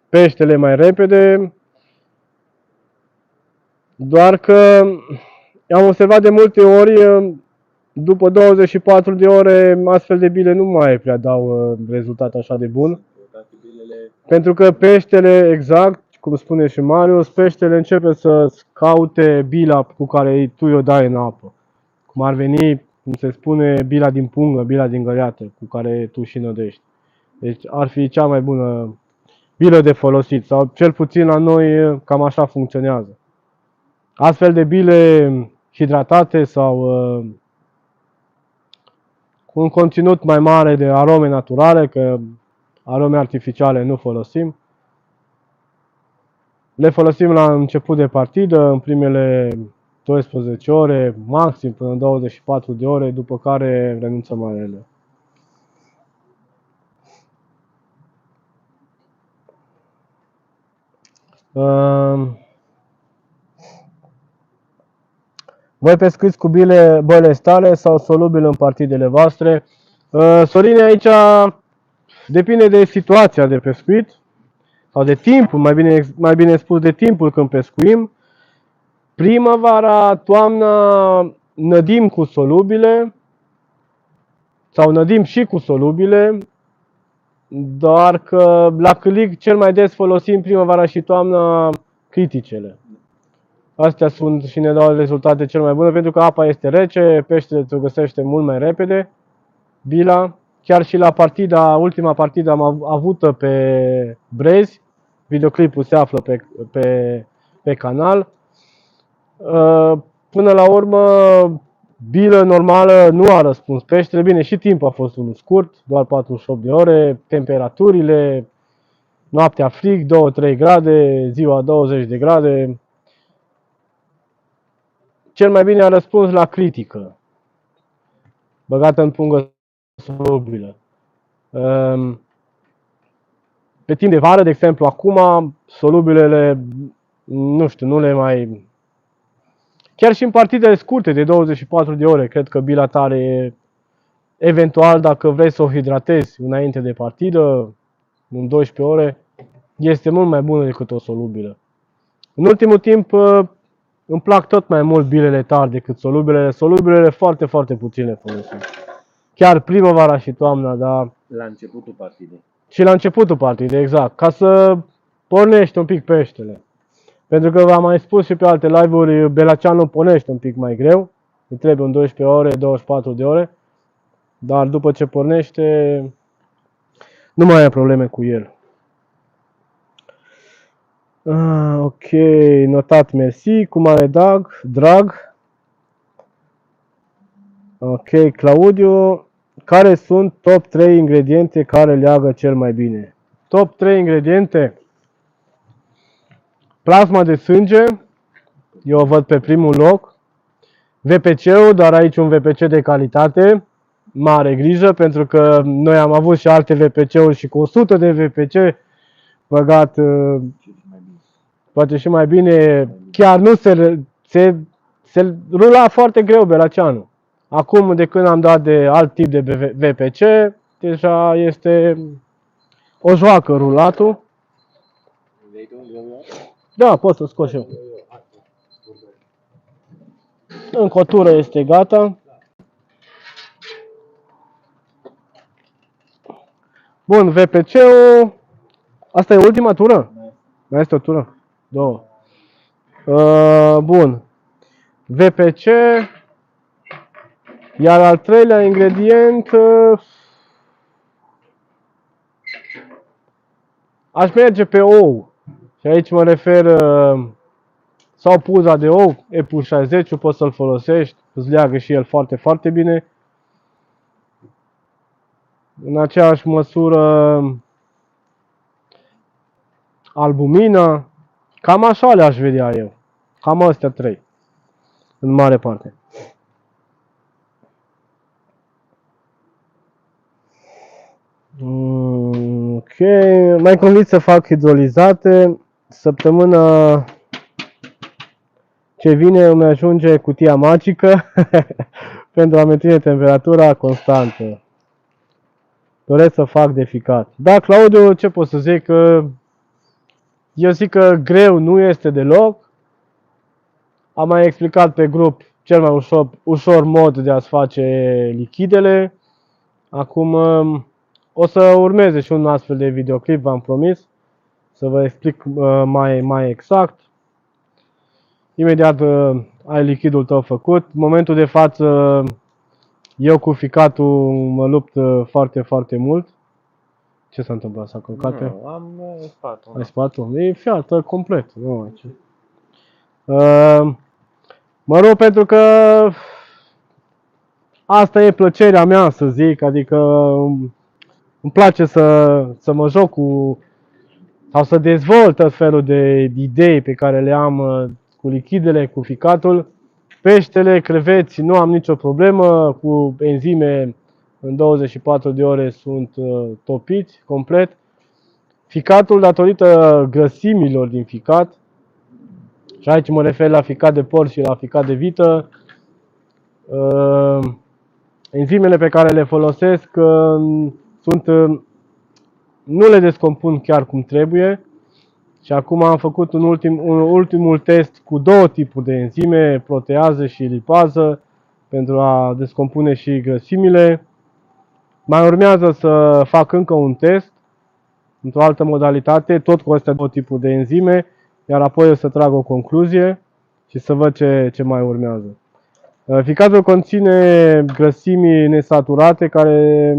peștele mai repede, doar că am observat de multe ori, după 24 de ore, astfel de bile nu mai prea dau rezultat așa de bun. Pentru că peștele, exact, cum spune și Marius, peștele începe să caute bila cu care tu o dai în apă. Cum ar veni, cum se spune, bila din pungă, bila din găleată, cu care tu și nădești. Deci ar fi cea mai bună bilă de folosit, sau cel puțin la noi cam așa funcționează. Astfel de bile hidratate sau cu un conținut mai mare de arome naturale, că arome artificiale nu folosim. Le folosim la început de partidă, în primele 12 ore, maxim până în 24 de ore, după care renunțăm la ele. Voi pescuiți cu băile stale sau solubile în partidele voastre? Sorine, aici depinde de situația de pescuit sau de timpul, mai bine spus de timpul când pescuim. Primăvara, toamna nădim cu solubile sau nădim și cu solubile, doar că la câlig cel mai des folosim primăvara și toamna criticele. Astea sunt și ne dau rezultate cel mai bune pentru că apa este rece, peștele se găsește mult mai repede, bila. Chiar și la ultima partidă am avută pe Brezi, videoclipul se află pe canal. Până la urmă, bilă normală nu a răspuns peștele, bine, și timpul a fost unul scurt, doar 48 de ore, temperaturile, noaptea frig, 2-3 grade, ziua 20 de grade. Cel mai bine a răspuns la critică, băgată în pungă solubilă. Pe timp de vară, de exemplu, acum, solubilele, nu știu, nu le mai... Chiar și în partidele scurte de 24 de ore, cred că bila tare, eventual, dacă vrei să o hidratezi înainte de partidă, în 12 ore, este mult mai bună decât o solubilă. În ultimul timp, Îmi plac tot mai mult bilele tari decât solubilele. Solubilele foarte, foarte puține folosesc. Chiar primăvara și toamna, dar La începutul partidei. și la începutul partidei, exact, ca să pornești un pic peștele. Pentru că v-am mai spus și pe alte live-uri, Belaceanul pornește un pic mai greu. Îi trebuie un 12 ore, 24 de ore. Dar după ce pornește, nu mai ai probleme cu el. Ok, notat, mersi, cu mare drag. Ok, Claudiu, care sunt top 3 ingrediente care leagă cel mai bine? Top 3 ingrediente? Plasma de sânge, eu o văd pe primul loc. VPC-ul, dar aici un VPC de calitate, mare grijă, pentru că noi am avut și alte VPC-uri și cu 100 de VPC băgat, poate și mai bine, chiar nu se rula foarte greu Belaceanul. Acum, de când am dat de alt tip de VPC, deja este o joacă rulatul. Da, pot să scot și eu. Încă o tură este gata. Bun, VPC-ul. Asta e ultima tură? Mai este o tură? Două. Bun. VPC. Iar al treilea ingredient, aș merge pe ou. Și aici mă refer, sau puza de ou, EPU60, poți să-l folosești, îți leagă și el foarte, foarte bine. În aceeași măsură, albumina, cam așa le-aș vedea eu. Cam astea trei, în mare parte. Ok, mai convins să fac hidrolizate. Săptămâna ce vine îmi ajunge cutia magică pentru a menține temperatura constantă. Doresc să fac de ficat. Da, Claudiu, ce pot să zic? Eu zic că greu nu este deloc. Am mai explicat pe grup cel mai ușor mod de a-ți face lichidele. Acum o să urmeze și un astfel de videoclip, v-am promis, să vă explic mai exact. Imediat ai lichidul tău făcut. În momentul de față, eu cu ficatul mă lupt foarte, foarte mult. Ce s-a întâmplat? S-a călcat pe? Nu, am spatul. Ai spatul? E fiată complet. Nu, mă rog, pentru că asta e plăcerea mea, să zic. Adică îmi place să mă joc cu, sau să dezvolt tot felul de idei pe care le am cu lichidele, cu ficatul. Peștele, creveți, nu am nicio problemă, cu enzime în 24 de ore sunt topiți complet. Ficatul, datorită grăsimilor din ficat, și aici mă refer la ficat de porc și la ficat de vită, enzimele pe care le folosesc sunt, nu le descompun chiar cum trebuie. Și acum am făcut ultimul test cu două tipuri de enzime, protează și lipază, pentru a descompune și grăsimile. Mai urmează să fac încă un test într-o altă modalitate, tot cu astea două tipuri de enzime, iar apoi o să trag o concluzie și să văd ce mai urmează. Ficatul conține grăsimi nesaturate care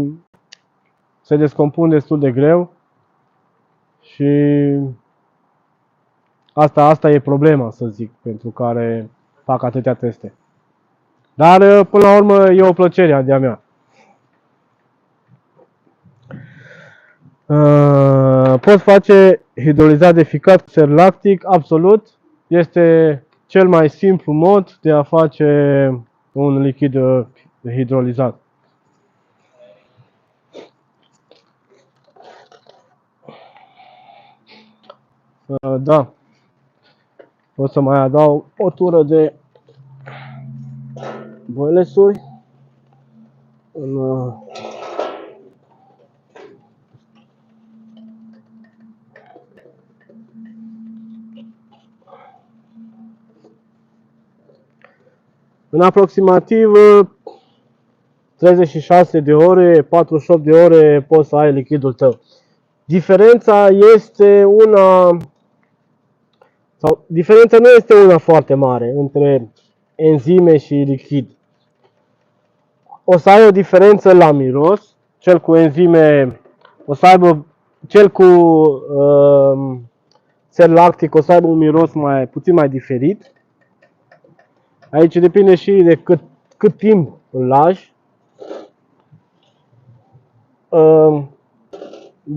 se descompun destul de greu și asta e problema, să zic, pentru care fac atâtea teste. Dar, până la urmă, e o plăcere de-a mea. Pot face hidrolizat de ficat cu ser lactic? Absolut. Este cel mai simplu mod de a face un lichid hidrolizat. Da. O să mai adaug o tură de boilesuri. În aproximativ 36 de ore, 48 de ore poți să ai lichidul tău. Diferența este diferența nu este una foarte mare între enzime și lichid. O să ai o diferență la miros, cel cu enzime o să aibă, cel cu sel lactic o să aibă un miros puțin mai diferit. Aici depinde și de cât timp îl lași.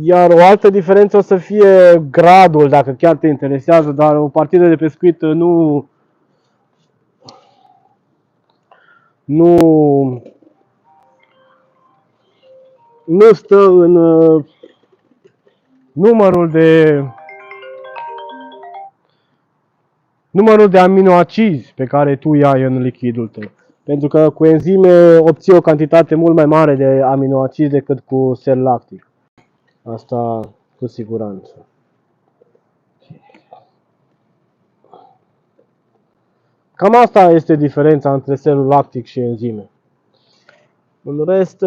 Iar o altă diferență o să fie gradul, dacă chiar te interesează, dar o partidă de pescuit nu stă în numărul de aminoacizi pe care tu îi ai în lichidul tău. Pentru că cu enzime obții o cantitate mult mai mare de aminoacizi decât cu sel lactic. Asta cu siguranță. Cam asta este diferența între selul lactic și enzime. În rest,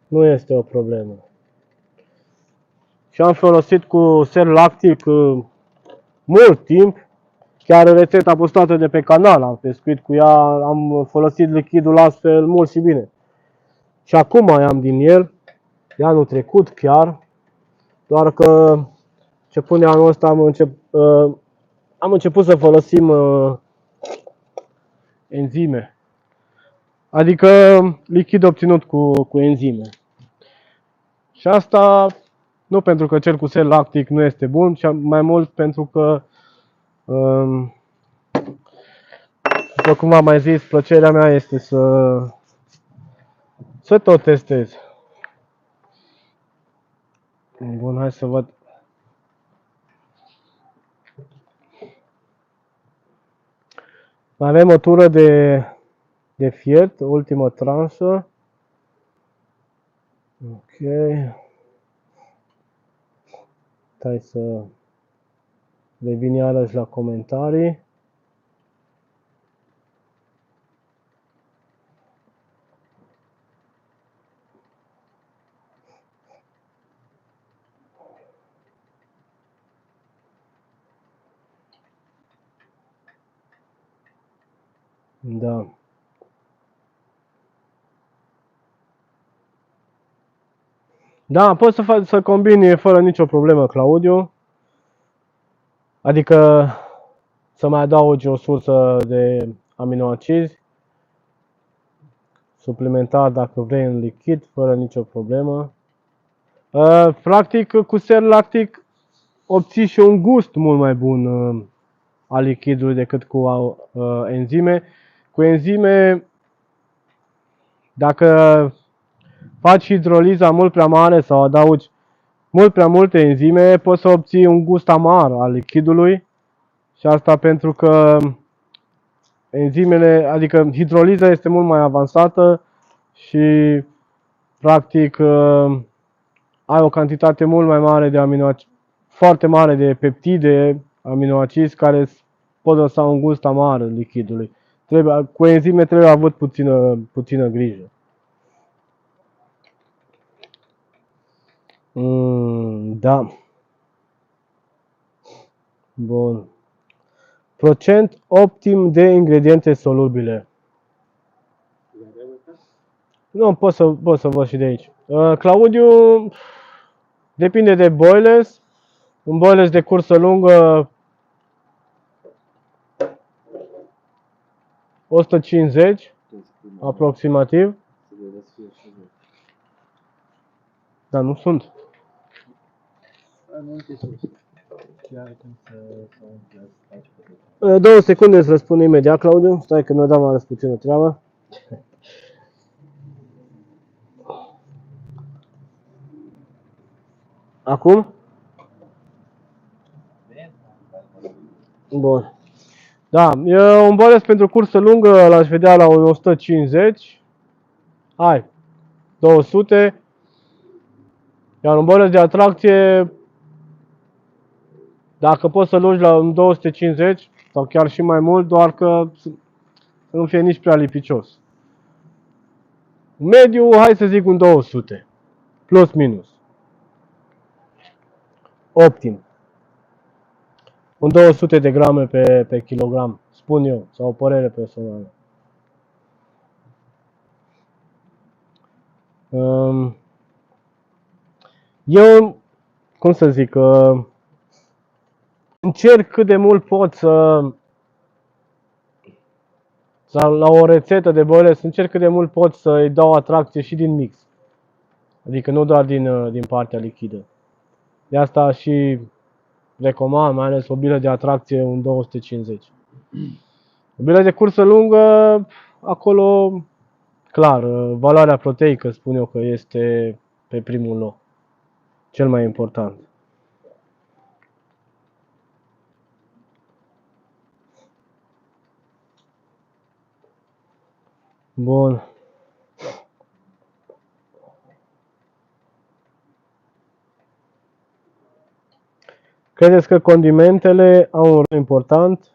nu este o problemă. Și am folosit cu sel lactic mult timp. Chiar rețeta postată de pe canal, am pescuit cu ea, am folosit lichidul astfel mult și bine. Și acum mai am din el, de anul trecut chiar, doar că începând de anul ăsta am început să folosim enzime. Adică lichid obținut cu enzime. Și asta nu pentru că cel cu sel lactic nu este bun, ci mai mult pentru că, după cum am mai zis, plăcerea mea este să tot testez. Bun, hai să văd. Mai avem o tură de fiert, ultimă tranșă. Ok. Stai să revin iarăși la comentarii. Da. Da, poți să combini fără nicio problemă, Claudiu. Adică să mai adaugi o sursă de aminoacizi suplimentar dacă vrei în lichid, fără nicio problemă. Practic, cu sel lactic obții și un gust mult mai bun al lichidului decât cu enzime. Cu enzime, dacă faci hidroliza mult prea mare sau adaugi mult prea multe enzime, poți să obții un gust amar al lichidului. Și asta pentru că enzimele, adică hidroliza este mult mai avansată și practic ai o cantitate mult mai mare de aminoacizi, foarte mare de peptide, aminoacizi care pot lăsa un gust amar lichidului. Cu enzime trebuie avut puțină grijă. Da. Bun. Procent optim de ingrediente solubile. Nu, pot să văd și de aici. Claudiu, depinde de boilers. Un boilers de cursă lungă 150 aproximativ. Dar nu sunt. 2 secunde îți răspund imediat, Claudiu. Stai că mi-o dau mai puțină treabă. Acum? Bun. Da, un boilers pentru cursă lungă l-aș vedea la 150. Hai, 200. Iar un boilers de atracție Dacă poți să lugi la un 250 sau chiar și mai mult, doar că să nu fie nici prea lipicios. Mediu, hai să zic un 200, plus minus. Optim. Un 200 de grame pe kilogram, spun eu, sau o părere personală. Eu, cum să zic, încerc cât de mult pot sau la o rețetă de băurile, să încerc cât de mult pot să-i dau atracție și din mix. Adică nu doar din partea lichidă. De asta și recomand, mai ales o bilă de atracție, un 250. O bilă de cursă lungă, acolo, clar, valoarea proteică spun eu că este pe primul loc. Cel mai important. Bun. Credeți că condimentele au un rol important?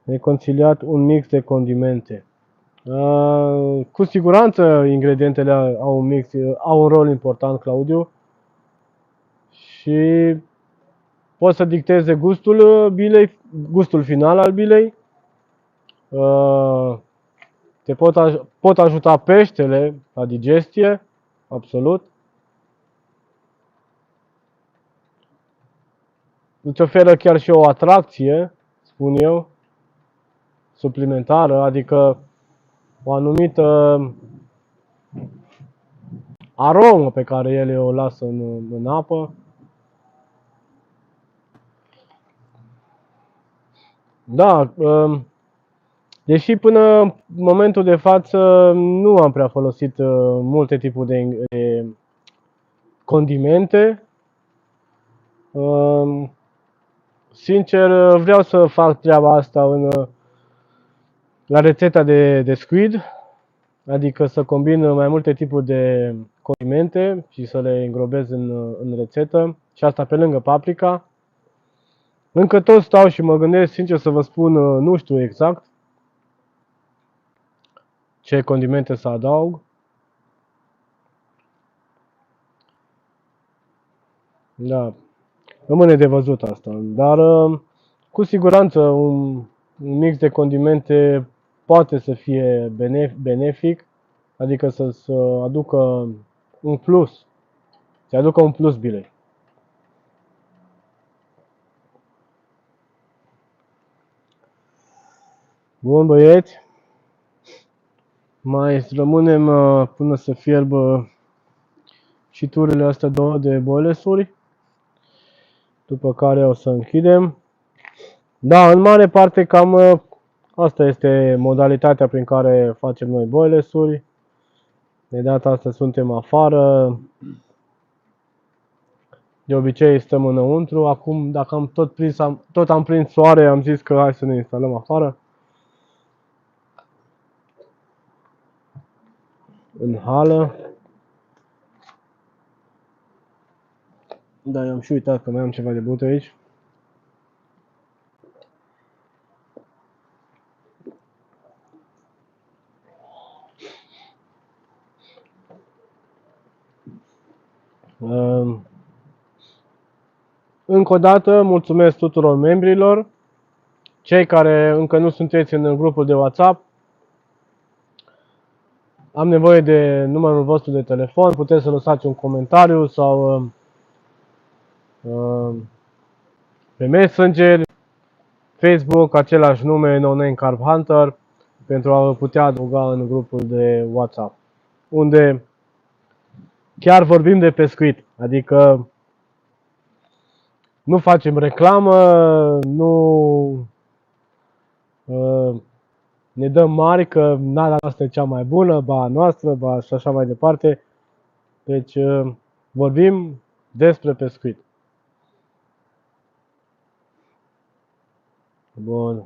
Reconciliat un mix de condimente. Cu siguranță ingredientele au un rol important, Claudiu, și pot să dicteze gustul bilei, gustul final al bilei. Te pot ajuta peștele la digestie, absolut. Îți oferă chiar și o atracție, spun eu, suplimentară, adică o anumită aromă pe care ele o lasă în apă. Da, deși până în momentul de față nu am prea folosit multe tipuri de condimente. Sincer, vreau să fac treaba asta la rețeta de squid, adică să combin mai multe tipuri de condimente și să le îngrobez în rețetă, și asta pe lângă paprika. Încă tot stau și mă gândesc, sincer să vă spun, nu știu exact ce condimente să adaug. Da, rămâne de văzut asta, dar cu siguranță un mix de condimente poate să fie benefic, adică să aducă un plus, să aducă un plus bilei. Bun, băieți, mai rămânem până să fierbă și turile astea două de boilesuri, după care o să închidem. Da, în mare parte cam asta este modalitatea prin care facem noi boilesuri. De data asta suntem afară. De obicei stăm înăuntru. Acum, dacă tot am prins soare, am zis că hai să ne instalăm afară. În hală. Da, am și uitat că mai am ceva de băut aici. Încă o dată, mulțumesc tuturor membrilor. Cei care încă nu sunteți în grupul de WhatsApp, am nevoie de numărul vostru de telefon, puteți să lăsați un comentariu sau pe Messenger, Facebook, același nume, No Name Carb Hunter, pentru a vă putea adăuga în grupul de WhatsApp, unde chiar vorbim de pescuit, adică nu facem reclamă, nu ne dăm mari că nada noastră e cea mai bună, ba a noastră, ba și așa mai departe. Deci vorbim despre pescuit. Bun.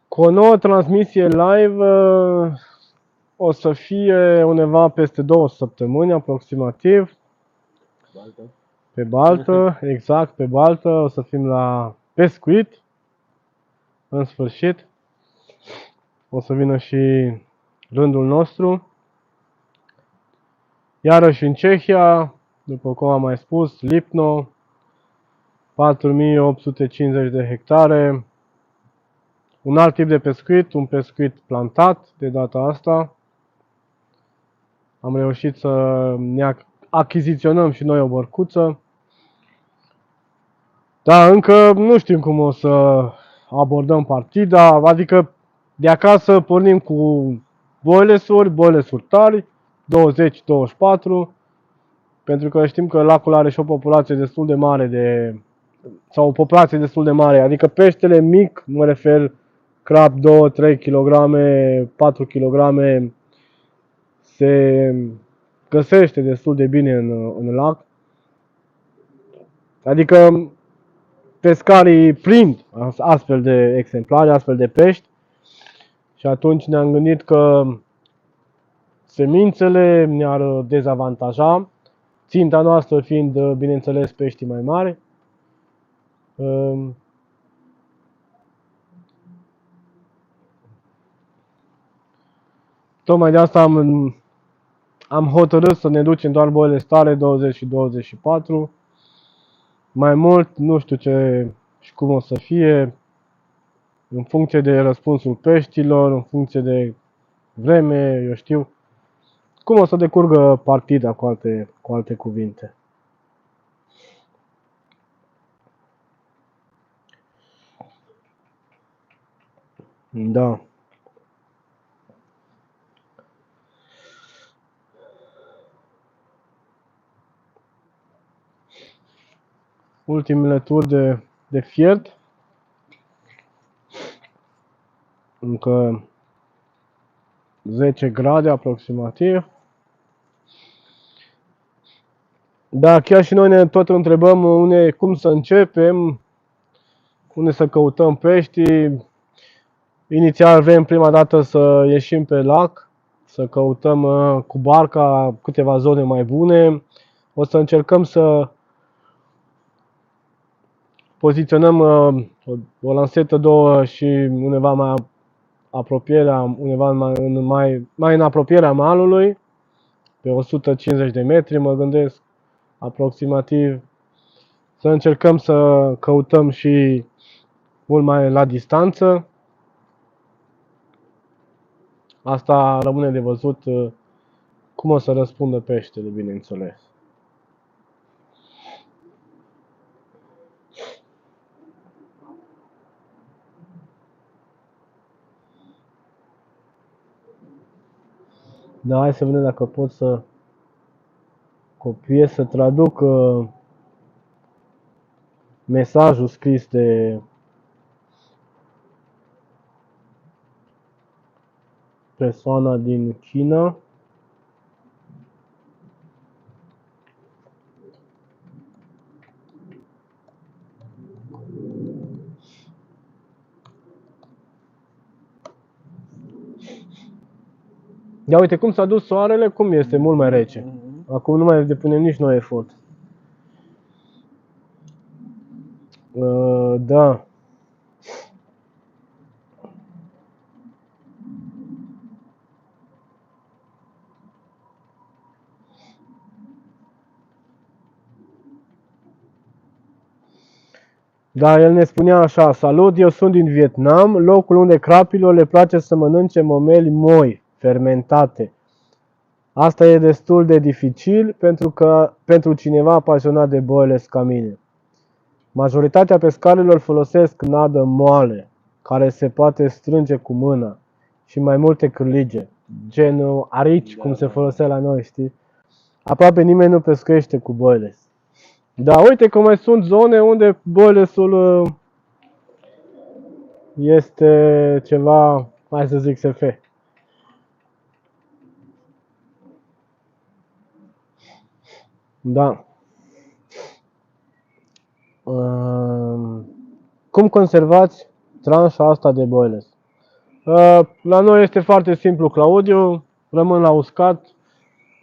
Cu o nouă transmisie live, o să fie undeva peste 2 săptămâni aproximativ. Baltă. Pe baltă, exact, pe baltă, o să fim la pescuit, în sfârșit. O să vină și rândul nostru. Iarăși în Cehia, după cum am mai spus, Lipno, 4850 de hectare. Un alt tip de pescuit, un pescuit plantat de data asta. Am reușit să ne achiziționăm și noi o bărcuță. Dar încă nu știm cum o să abordăm partida, adică de acasă pornim cu boilesuri tari, 20-24, pentru că știm că lacul are și o populație destul de mare sau o populație destul de mare, adică peștele mic, mă refer crab 2-3 kg, 4 kg, se găsește destul de bine în lac. Adică pescarii prind astfel de exemplare, astfel de pești și atunci ne-am gândit că semințele ne-ar dezavantaja, ținta noastră fiind, bineînțeles, peștii mai mari. Tocmai de asta am hotărât să ne ducem doar boile stare 20 și 24. Mai mult nu știu ce și cum o să fie, în funcție de răspunsul peștilor, în funcție de vreme, eu știu, cum o să decurgă partida, cu alte cuvinte. Da. Ultimele turi de fiert. Încă 10 grade aproximativ. Da, chiar și noi ne tot întrebăm cum să începem, unde să căutăm pești. Inițial vrem prima dată să ieșim pe lac, să căutăm cu barca câteva zone mai bune. O să încercăm să poziționăm o lansetă, două și undeva mai în apropierea malului, pe 150 de metri, mă gândesc, aproximativ. Să încercăm să căutăm și mult mai la distanță. Asta rămâne de văzut cum o să răspundă peștele, bineînțeles. Da, hai să vedem dacă pot să copiez, să traduc mesajul scris de persoana din China. Ia uite cum s-a dus soarele, cum este mult mai rece. Acum nu mai depunem nici noi efort. Da. Da, el ne spunea așa: salut, eu sunt din Vietnam, locul unde crapilor le place să mănânce momeli moi, fermentate. Asta e destul de dificil pentru cineva pasionat de boile ca mine. Majoritatea pescarilor folosesc nadă moale, care se poate strânge cu mâna, și mai multe cârlige, genul arici, cum se folosea la noi, știi? Aproape nimeni nu pescuiește cu boiles. Da, uite că mai sunt zone unde boilesul este ceva, hai să zic, SF. Da. Cum conservați tranșa asta de boiles? La noi este foarte simplu, Claudiu. rămân la uscat.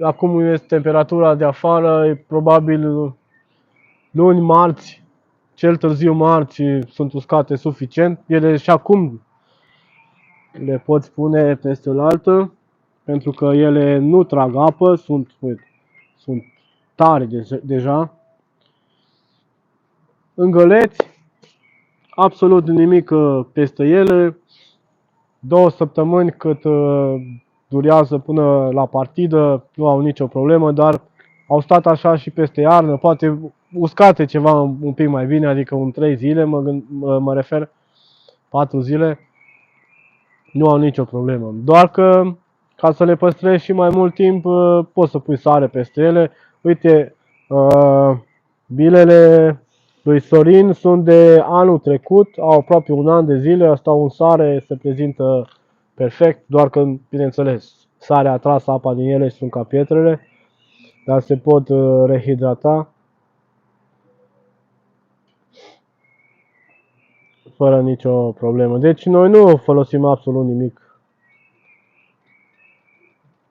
Acum este temperatura de afară, e probabil luni, marți, cel târziu marți sunt uscate suficient. Ele și acum le poți pune peste oaltă, pentru că ele nu trag apă, sunt tare deja. Îngăleți, absolut nimic peste ele. 2 săptămâni cât durează până la partidă, nu au nicio problemă, dar au stat așa și peste iarnă, poate uscate ceva un pic mai bine, adică un 3 zile, mă refer, 4 zile, nu au nicio problemă. Doar că, ca să le păstrezi și mai mult timp, poți să pui sare peste ele. Uite, bilele lui Sorin sunt de anul trecut, au aproape un an de zile, stau în sare, se prezintă perfect, doar că, bineînțeles, sarea a tras apa din ele și sunt ca pietrele, dar se pot rehidrata fără nicio problemă. Deci noi nu folosim absolut nimic.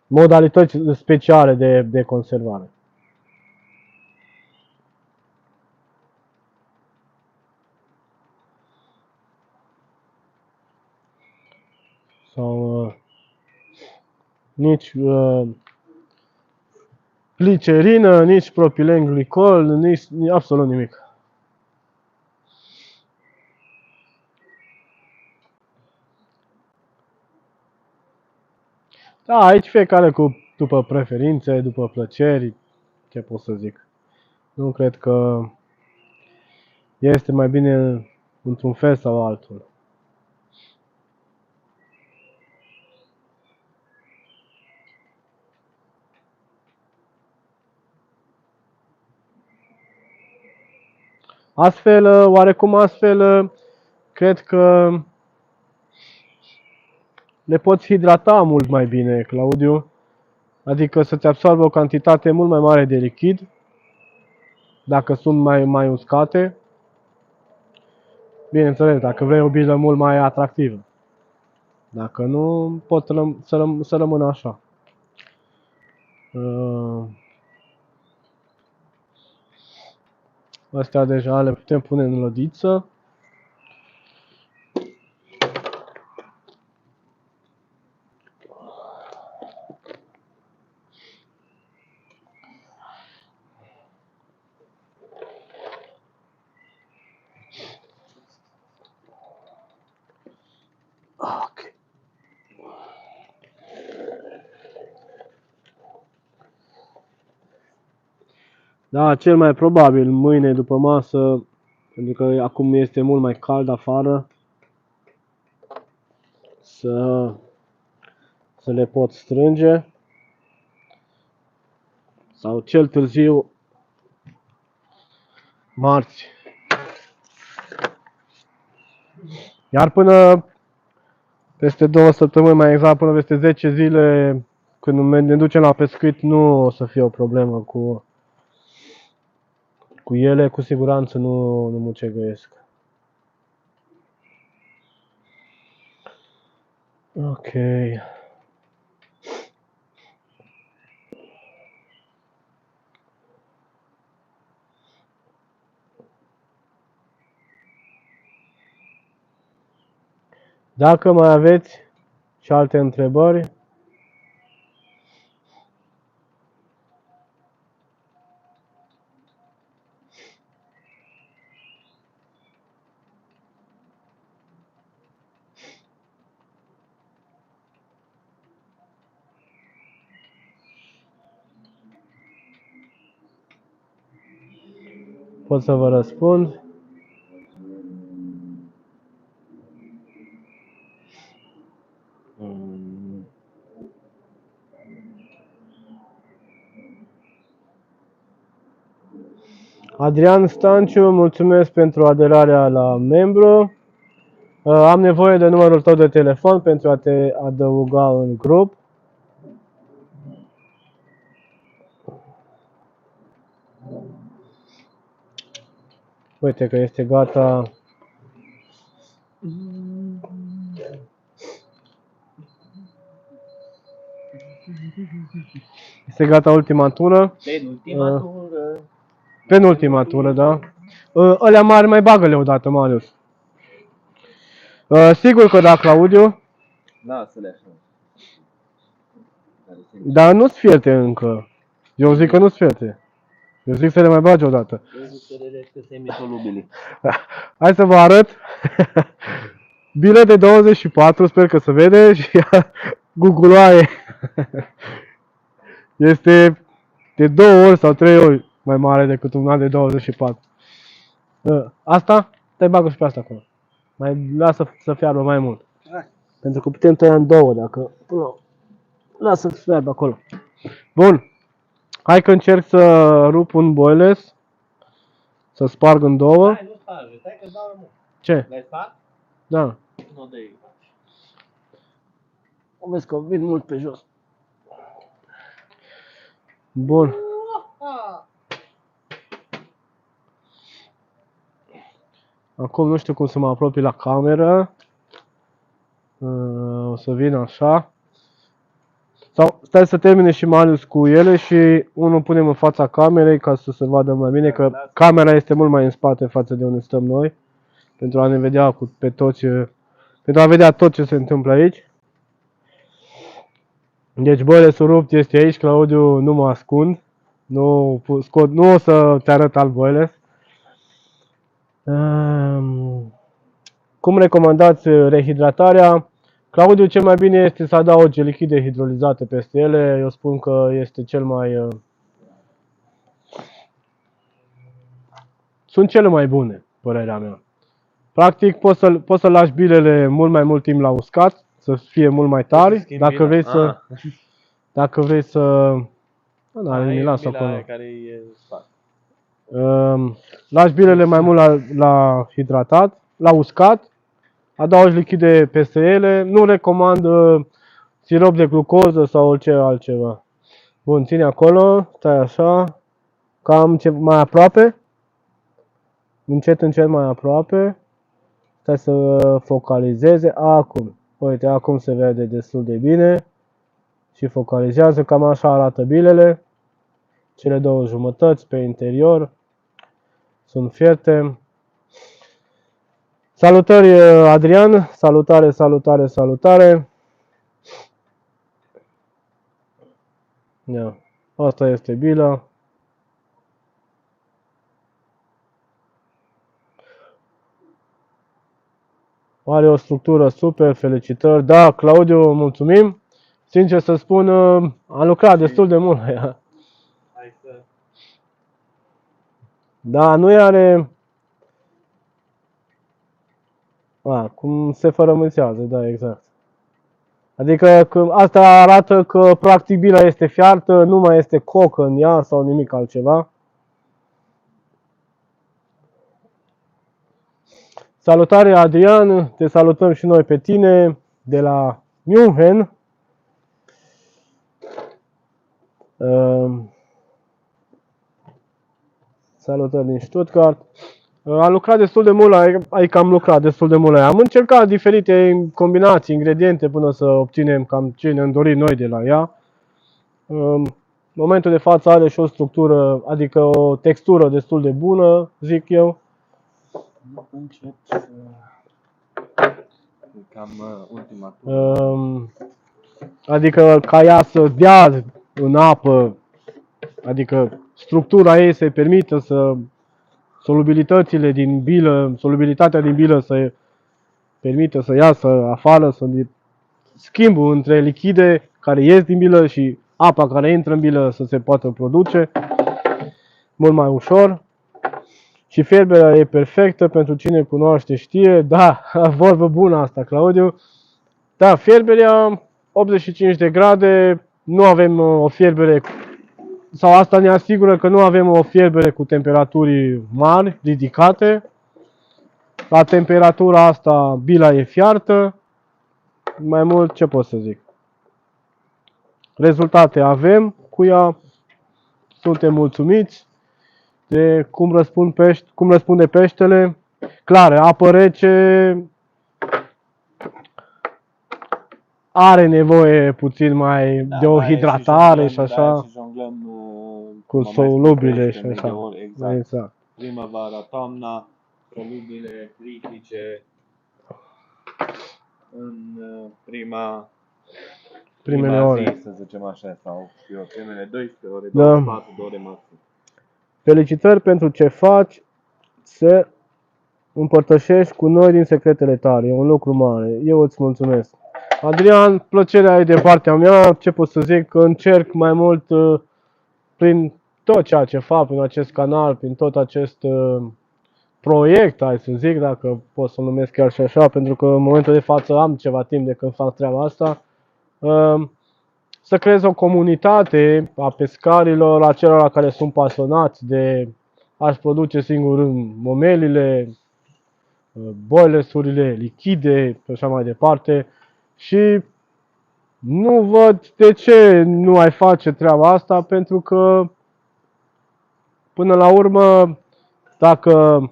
Modalități speciale de conservare. Sau nici glicerină, nici propilen glicol, nici absolut nimic. Da, aici fiecare după preferințe, după plăceri, ce pot să zic. Nu cred că este mai bine într-un fel sau altul. Astfel, oarecum astfel, cred că le poți hidrata mult mai bine, Claudiu. Adică să-ți absorbă o cantitate mult mai mare de lichid, dacă sunt mai uscate. Bineînțeles, dacă vrei o bilă mult mai atractivă. Dacă nu, pot să rămână așa. Astea deja le putem pune în lădiță. Ok. Da, cel mai probabil mâine după masă, pentru că acum este mult mai cald afară, să le pot strânge. Sau cel târziu marți. Iar până peste 2 săptămâni, mai exact până peste 10 zile, când ne ducem la pescuit, nu o să fie o problemă cu ele, cu siguranță nu mucegăiesc. Ok. Dacă mai aveți și alte întrebări, pot să vă răspund. Adrian Stanciu, mulțumesc pentru aderarea la membru. Am nevoie de numărul tău de telefon pentru a te adăuga în grup. Uite că este gata. Este gata ultima tură. Penultima tură. Penultima tură, da. Ălea mari mai bagă-le odată, Marius. Sigur că da, Claudiu. Lasă-le așa. Care se Dar nu-ți fierte încă. Eu zic că nu-ți fierte. Eu zic să le mai bagi odată. Eu zic să le că semisolubile. Hai să vă arăt. Bilă de 24, sper că se vede și guguloaie. Este de 2 ori sau 3 ori mai mare decât un de 24. Asta, te bagă și pe asta acolo. Mai lasă să fiarbă mai mult. Pentru că putem tăia în două dacă... Lasă să fiarbă acolo. Bun. Hai că încerc să rup un boiles. Să sparg în două. Hai, nu sparge, stai că-ți dau rământ. Ce? L-ai spart? Da. Nu de aici. O vezi că vin mult pe jos. Bun. Acum nu știu cum să mă apropii la cameră. O să vin așa. Sau stai să termine și Marius cu ele și unul punem în fața camerei ca să se vadă mai bine, că camera este mult mai în spate față de unde stăm noi. Pentru a ne vedea pe toți, pentru a vedea tot ce se întâmplă aici. Deci boilesul rupt este aici, Claudiu, nu mă ascund. Nu o să te arăt alt boiles. Cum recomandați rehidratarea? Claudiu, cel mai bine este să adaugi lichide hidrolizate peste ele. Eu spun că este cel mai... Sunt cele mai bune, părerea mea. Practic, poți să lași bilele mult mai mult timp la uscat, să fie mult mai tari. Dacă vrei să... Dacă vrei să... Da, mi las acolo. Care e spart. Lași bilele mai mult la hidratat, la uscat. Adaugi lichide peste ele. Nu recomand sirop de glucoză sau orice altceva. Bun, ține acolo, stai așa, cam mai aproape. Încet, încet mai aproape. Stai să focalizeze. Acum, uite, acum se vede destul de bine. Și focalizează, cam așa arată bilele. Cele două jumătăți pe interior sunt fierte. Salutări, Adrian! Salutare, salutare, salutare! Ia. Asta este bila. Are o structură super, felicitări. Da, Claudiu, mulțumim. Sincer să spun, am lucrat destul de mult la ea. Da, nu are... cum se fărămânțează, da, exact. Adică asta arată că practic bila este fiartă, nu mai este cocă în ea sau nimic altceva. Salutare, Adrian, te salutăm și noi pe tine de la München. Salutări din Stuttgart. Am lucrat destul de mult, adică am lucrat destul de mult. Am încercat diferite combinații, ingrediente până să obținem cam ce ne-am dorit noi de la ea. În momentul de față are și o structură, adică o textură destul de bună, zic eu. Încep să... Cam ultima tură. Adică ca ea să dea în apă, adică structura ei să-i permită să solubilitățile din bilă, solubilitatea din bilă să permită să iasă afară, să schimbul între lichide care ies din bilă și apa care intră în bilă să se poată produce mult mai ușor. Și fierberea e perfectă, pentru cine cunoaște știe. Da, vorbă bună asta, Claudiu. Da, fierberea 85 de grade, nu avem o fierbere, sau asta ne asigură că nu avem o fierbere cu temperaturi mari, ridicate. La temperatura asta bila e fiartă. Mai mult, ce pot să zic? Rezultate avem cu ea. Suntem mulțumiți de cum răspunde peștele. Clar, apă rece are nevoie puțin mai de o mai e și hidratare și jonglăm, da, așa, și jonglăm cu cum am mai spus, solubile 13.000 și de așa. ori, exact. Exact. Primăvara, toamna, solubile, critice, în Primele prima ore. zi, să zicem așa, sau știu eu, primele 12 ore, Da. 24 de ore maxim. Felicitări pentru ce faci, să împărtășești cu noi din secretele tale. E un lucru mare. Eu îți mulțumesc. Adrian, plăcerea e de partea mea. Ce pot să zic? Că încerc mai mult prin tot ceea ce fac, prin acest canal, prin tot acest proiect, hai să zic, dacă pot să numesc chiar și așa, pentru că în momentul de față am ceva timp de când fac treaba asta, să creez o comunitate a pescarilor, a celor care sunt pasionați de a-și produce singur momelile, boilesurile, lichide și așa mai departe. Și nu văd de ce nu ai face treaba asta, pentru că până la urmă, dacă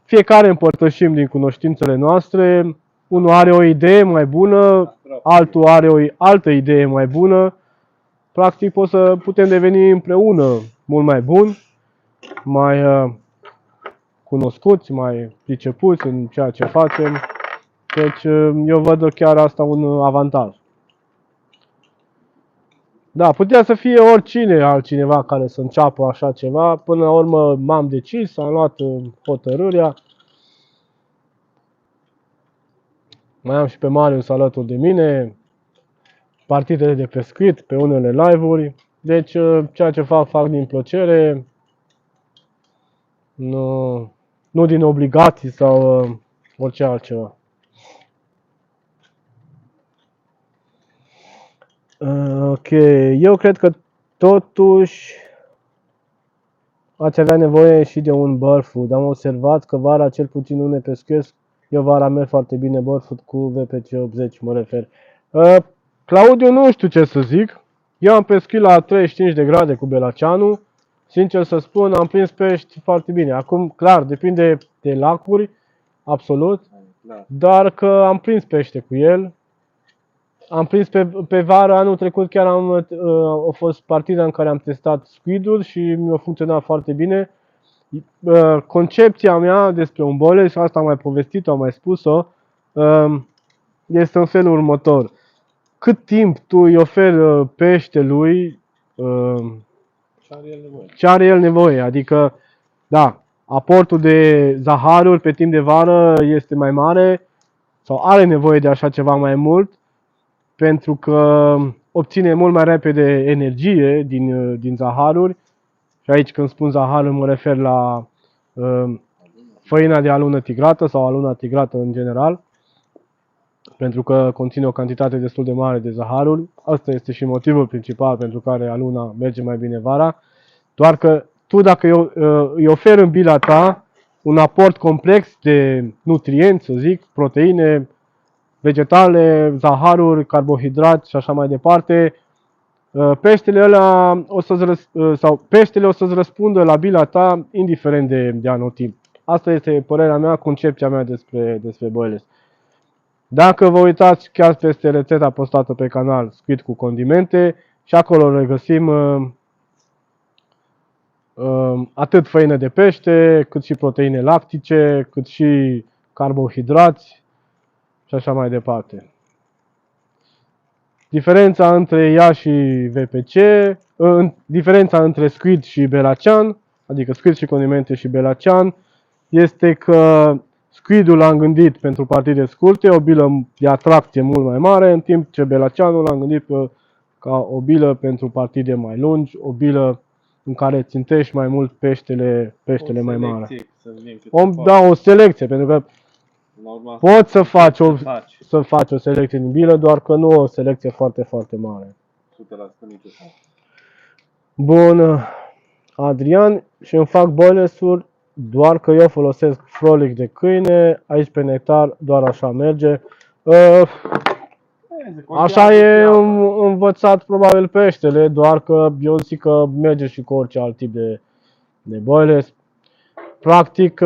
fiecare împărtășim din cunoștințele noastre, unul are o idee mai bună, altul are o altă idee mai bună, practic putem deveni împreună mult mai buni, mai cunoscuți, mai pricepuți în ceea ce facem. Deci eu văd chiar asta un avantaj. Da, putea să fie oricine altcineva care să înceapă așa ceva. Până la urmă m-am decis, am luat hotărârea. Mai am și pe Marius alături de mine, partidele de pescuit, pe unele live-uri. Deci ceea ce fac din plăcere, nu din obligații sau orice altceva. Ok, eu cred că totuși ați avea nevoie și de un bărfud. Am observat că vara cel puțin unde pescuiesc, eu vara merg foarte bine bărfud cu VPC 80, mă refer. Claudiu, nu știu ce să zic. Eu am pescuit la 35 de grade cu Belaceanu. Sincer să spun, am prins pești foarte bine. Acum, clar, depinde de lacuri, absolut. Dar că am prins pește cu el. Am prins pe vară, anul trecut chiar a fost partida în care am testat squid-ul și mi-a funcționat foarte bine. Concepția mea despre un boiler, și asta am mai povestit-o, am mai spus-o, este în felul următor. Cât timp tu îi oferi peștelui ce are el nevoie, adică, da, aportul de zaharuri pe timp de vară este mai mare sau are nevoie de așa ceva mai mult, pentru că obține mult mai repede energie din zaharuri. Și aici când spun zaharuri mă refer la făina de alună tigrată sau aluna tigrată în general, pentru că conține o cantitate destul de mare de zaharuri. Asta este și motivul principal pentru care aluna merge mai bine vara. Doar că tu dacă îi oferi în bila ta un aport complex de nutrienți, să zic, proteine, vegetale, zaharuri, carbohidrați și așa mai departe, peștele o să-ți răspundă la bila ta indiferent de anotimp. Asta este părerea mea, concepția mea despre boilers. Dacă vă uitați chiar peste rețeta postată pe canal Squid cu condimente, și acolo regăsim atât făină de pește, cât și proteine lactice, cât și carbohidrați și așa mai departe. Diferența între ea și VPC, diferența între squid și belacean, adică squid și condimente și belacean, este că squidul l-am gândit pentru partide scurte, o bilă de atracție mult mai mare, în timp ce belaceanul l-am gândit ca o bilă pentru partide mai lungi, o bilă în care țintești mai mult peștele mai mare. Da, o selecție, pentru că poți să faci o selecție din bilă, doar că nu o selecție foarte, foarte mare. 100% Bun, Adrian, și îmi fac boilers-uri doar că eu folosesc frolic de câine, aici pe nectar doar așa merge. Așa e învățat probabil peștele, doar că eu zic că merge și cu orice alt tip de boilers. Practic,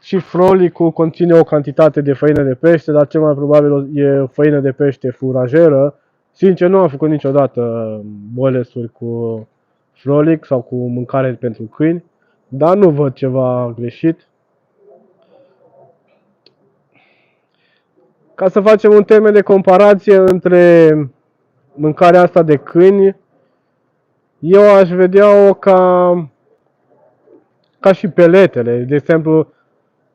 și Frolicul conține o cantitate de făină de pește, dar cel mai probabil e făină de pește furajeră. Sincer, nu am făcut niciodată bolesuri cu Frolic sau cu mâncare pentru câini, dar nu văd ceva greșit. Ca să facem un termen de comparație între mâncarea asta de câini, eu aș vedea-o ca și peletele. De exemplu,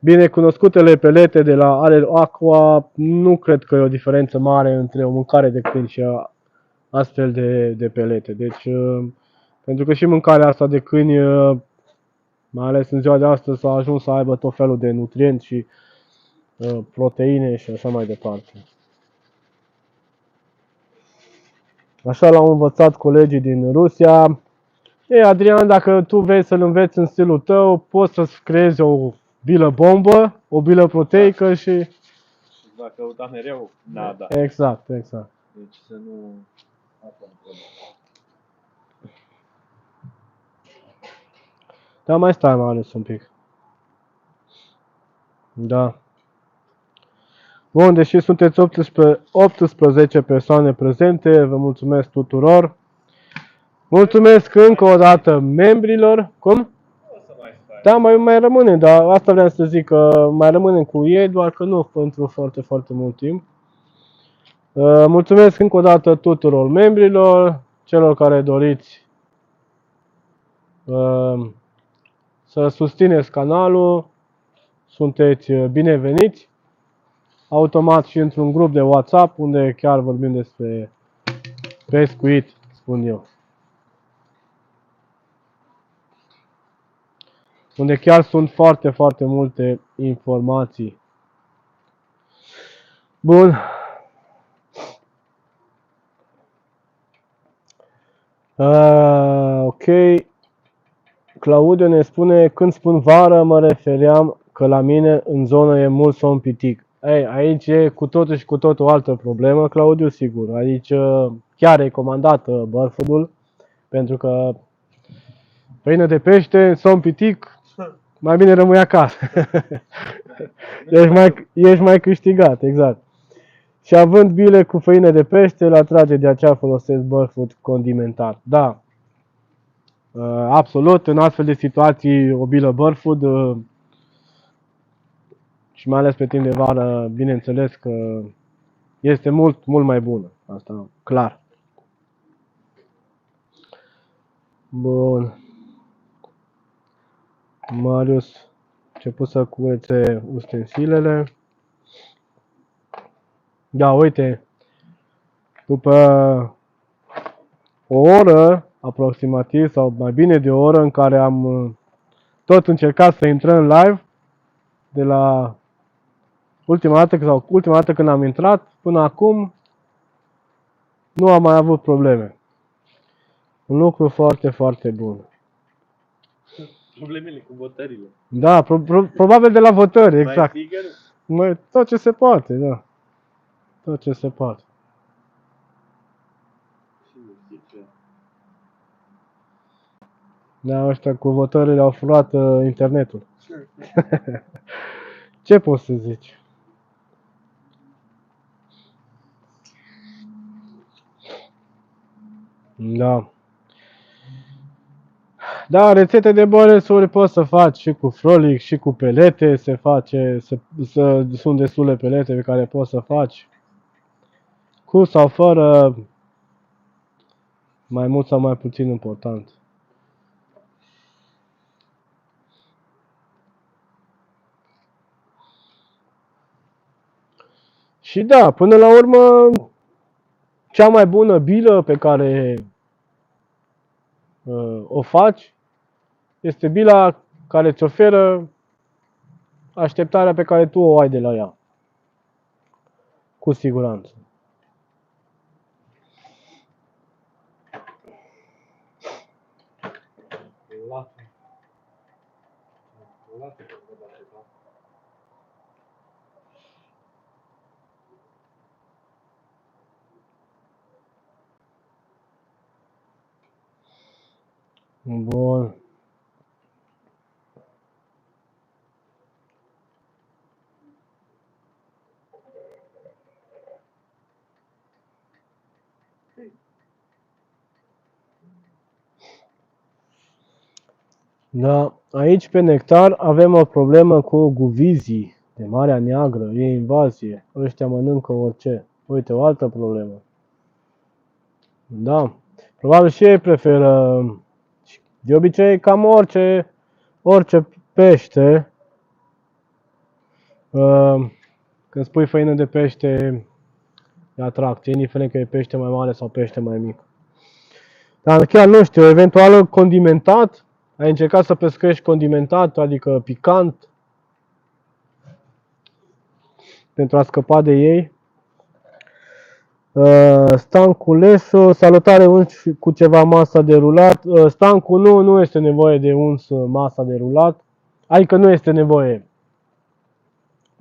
binecunoscutele pelete de la Alel Aqua, nu cred că e o diferență mare între o mâncare de câini și astfel de pelete. Deci, pentru că și mâncarea asta de câini, mai ales în ziua de astăzi, s-a ajuns să aibă tot felul de nutrienți și proteine și așa mai departe. Așa l-au învățat colegii din Rusia. Ei, Adrian, dacă tu vrei să-l înveți în stilul tău, poți să-ți creezi o bilă bombă, o bilă proteică și... Și dacă căuta mereu, nada. Exact, exact. Deci să nu... Asta nu trebuie. Dar mai stai, mai ales un pic. Da. Bun, deși sunteți 18 persoane prezente, vă mulțumesc tuturor. Mulțumesc încă o dată membrilor. Cum? O să mai stai. Da, mai rămâne, dar asta vreau să zic, că mai rămânem cu ei, doar că nu pentru foarte, foarte mult timp. Mulțumesc încă o dată tuturor membrilor, celor care doriți să susțineți canalul, sunteți bineveniți. Automat și într-un grup de WhatsApp, unde chiar vorbim despre pescuit, spun eu. Unde chiar sunt foarte, foarte multe informații. Bun. Ok. Claudiu ne spune, când spun vară, mă refeream că la mine în zonă e mult somn pitic. Ei, aici e cu totul și cu totul o altă problemă, Claudiu, sigur. Aici chiar e comandat Burfood-ul, pentru că pâine de pește, somn pitic, mai bine rămâi acasă. ești mai câștigat, exact. Și având bile cu făină de pește, la trage de aceea folosesc Burfood condimentat. Da, absolut, în astfel de situații o bilă Burfood și mai ales pe timp de vară, bineînțeles că este mult, mult mai bună. Asta, clar. Bun. Marius a început să curețe ustensilele. Da, uite, după o oră aproximativ, sau mai bine de o oră, în care am tot încercat să intrăm în live, de la ultima dată când am intrat, până acum, nu am mai avut probleme. Un lucru foarte, foarte bun. Problemele cu votările. Da, probabil de la votări, exact. Mai trigger? Tot ce se poate, da. Tot ce se poate. Și nu știu ce. Da, ăștia cu votările au furat internetul. Ce poți să zici? Da. Da, rețete de bălesuri poți să faci și cu Frolic și cu pelete, sunt destule pelete pe care poți să faci. Cu sau fără, mai mult sau mai puțin important. Și da, până la urmă, cea mai bună bilă pe care o faci este bila care îți oferă așteptarea pe care tu o ai de la ea. Cu siguranță. Lasă. Lasă că văd așa. Bun. Da, aici pe Nectar avem o problemă cu guvizii de Marea Neagră, e invazie, ăștia mănâncă orice. Uite, o altă problemă. Da, probabil și ei preferă, de obicei cam orice pește, când spui făină de pește, e atracție, indiferent că e pește mai mare sau pește mai mic. Dar chiar nu știu, eventual condimentat, ai încercat să pescuiești condimentat, adică picant, pentru a scăpa de ei. Stanculeșu, salutare, ungi cu ceva masa de rulat. Stancu, nu este nevoie de uns masa de rulat, adică nu este nevoie.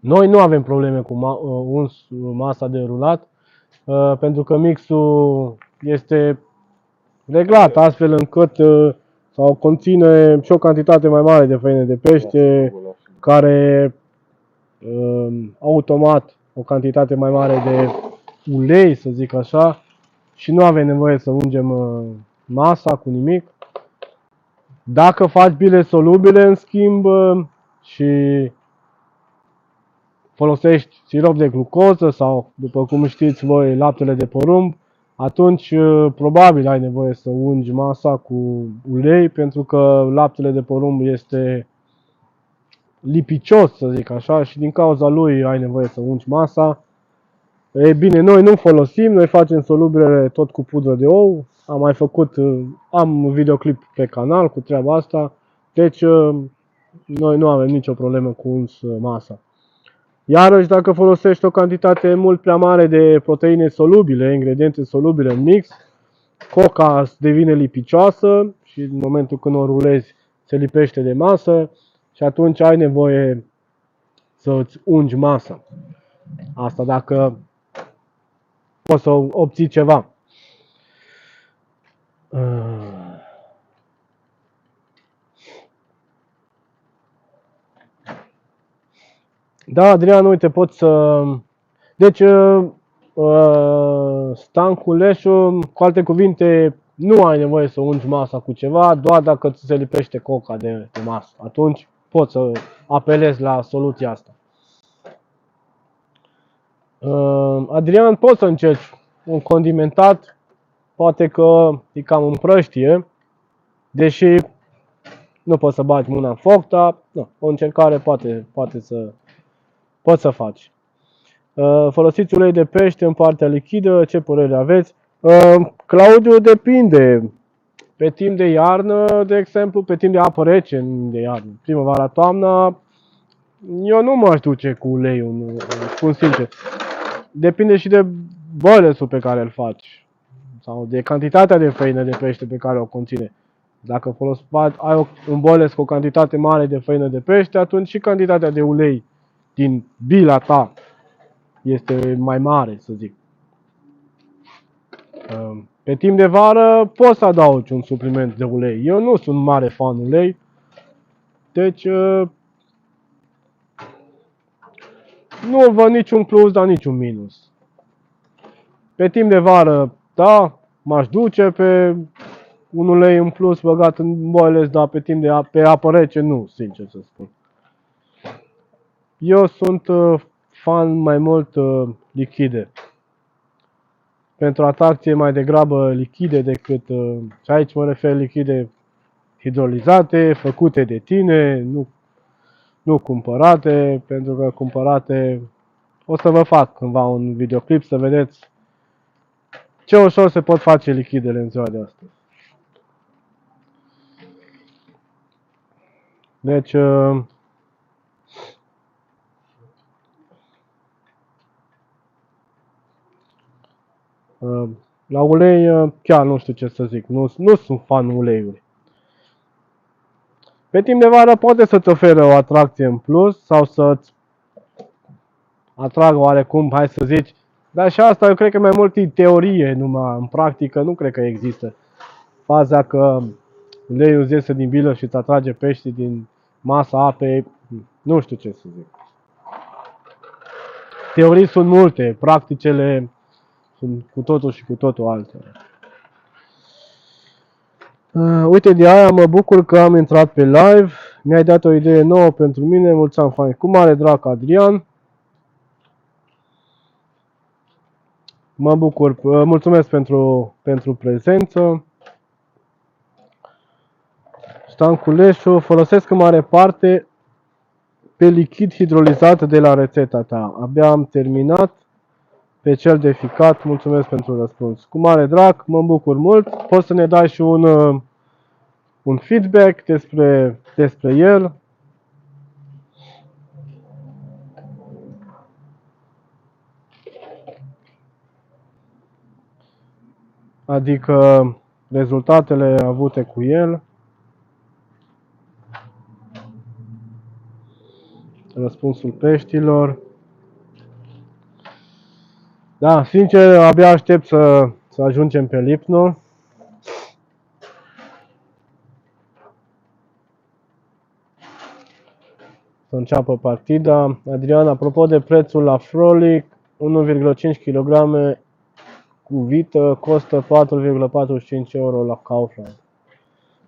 Noi nu avem probleme cu uns masa de rulat, pentru că mixul este reglat astfel încât sau conține și o cantitate mai mare de făină de pește, care automat o cantitate mai mare de ulei, să zic așa, și nu avem nevoie să ungem masa cu nimic. Dacă faci bile solubile, în schimb, și folosești sirop de glucoză sau, după cum știți voi, laptele de porumb, atunci probabil ai nevoie să ungi masa cu ulei, pentru că laptele de porumb este lipicios, să zic așa, și din cauza lui ai nevoie să ungi masa. E bine, noi nu folosim, noi facem solubilele tot cu pudră de ou. Am mai făcut, am un videoclip pe canal cu treaba asta, deci noi nu avem nicio problemă cu uns masa. Iarăși, dacă folosești o cantitate mult prea mare de proteine solubile, ingrediente solubile în mix, coca devine lipicioasă și în momentul când o rulezi se lipește de masă și atunci ai nevoie să îți ungi masa. Asta dacă poți să obții ceva. Da, Adrian, uite, pot să... Deci, Stanculeșu, cu alte cuvinte, nu ai nevoie să ungi masa cu ceva, doar dacă ți se lipește coca de masă. Atunci poți să apelezi la soluția asta. Adrian, poți să încerci un condimentat, poate că e cam împrăștie, deși nu poți să bagi mâna în foc, dar o încercare poți să faci. Folosiți ulei de pește în partea lichidă, ce părere aveți? Claudiu, depinde. Pe timp de iarnă, de exemplu, pe timp de apă rece, de iarnă, primăvara, toamna, eu nu m-aș duce cu uleiul, spun sincer. Depinde și de boilesul pe care îl faci sau de cantitatea de făină de pește pe care o conține. Dacă ai un boiles cu o cantitate mare de făină de pește, atunci și cantitatea de ulei din bila ta este mai mare, să zic. Pe timp de vară poți să adaugi un supliment de ulei. Eu nu sunt mare fan ulei, deci nu văd niciun plus, dar niciun minus. Pe timp de vară, da, m-aș duce pe un ulei în plus băgat în boiles, dar pe timp pe apă rece nu, sincer să spun. Eu sunt fan mai mult lichide. Pentru atracție mai degrabă lichide decât, și aici mă refer lichide hidrolizate, făcute de tine, nu cumpărate, pentru că cumpărate, o să vă fac cândva un videoclip să vedeți ce ușor se pot face lichidele în ziua de astăzi. Deci, la ulei chiar nu știu ce să zic, nu sunt fan uleiului. Pe timp de vară poate să-ți oferă o atracție în plus sau să-ți atragă oarecum, hai să zici, dar și asta eu cred că mai mult e teorie, numai în practică nu cred că există. Faza că uleiul îți iese din bilă și îți atrage pești din masa apei, nu știu ce să zic. Teorii sunt multe, practicele sunt cu totul și cu totul altele. Uite, de aia mă bucur că am intrat pe live. Mi-ai dat o idee nouă pentru mine. Mulți ani fain. Cu mare drag, Adrian. Mă bucur. Mulțumesc pentru prezență. Stanculeșu, folosesc în mare parte pe lichid hidrolizat de la rețeta ta. Abia am terminat pe cel de ficat. Mulțumesc pentru răspuns. Cu mare drag, mă bucur mult. Poți să ne dai și un feedback despre el. Adică rezultatele avute cu el. Răspunsul peștilor. Da, sincer, abia aștept să ajungem pe Lipno. Să înceapă partida. Adrian, apropo de prețul la Frolic, 1,5 kg cu vită costă 4,45 euro la Kaufland.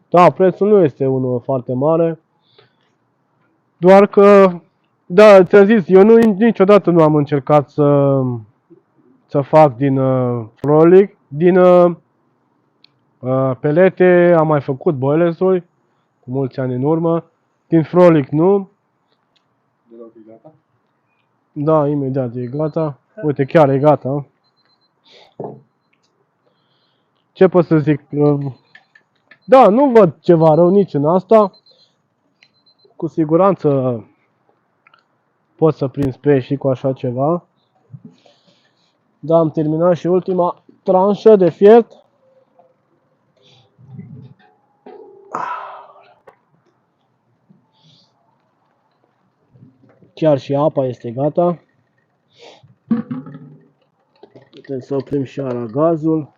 Da, prețul nu este unul foarte mare. Doar că, da, ți-am zis, eu niciodată nu am încercat să fac din Frolic. Din pelete am mai făcut boilers-uri cu mulți ani în urmă. Din Frolic nu. De la gata? Da, imediat e gata. Uite, chiar e gata. Ce pot să zic? Da, nu văd ceva rău nici în asta. Cu siguranță pot să prind pești și cu așa ceva. Da, am terminat și ultima tranșă de fiert. Chiar și apa este gata. Putem să oprim și aragazul.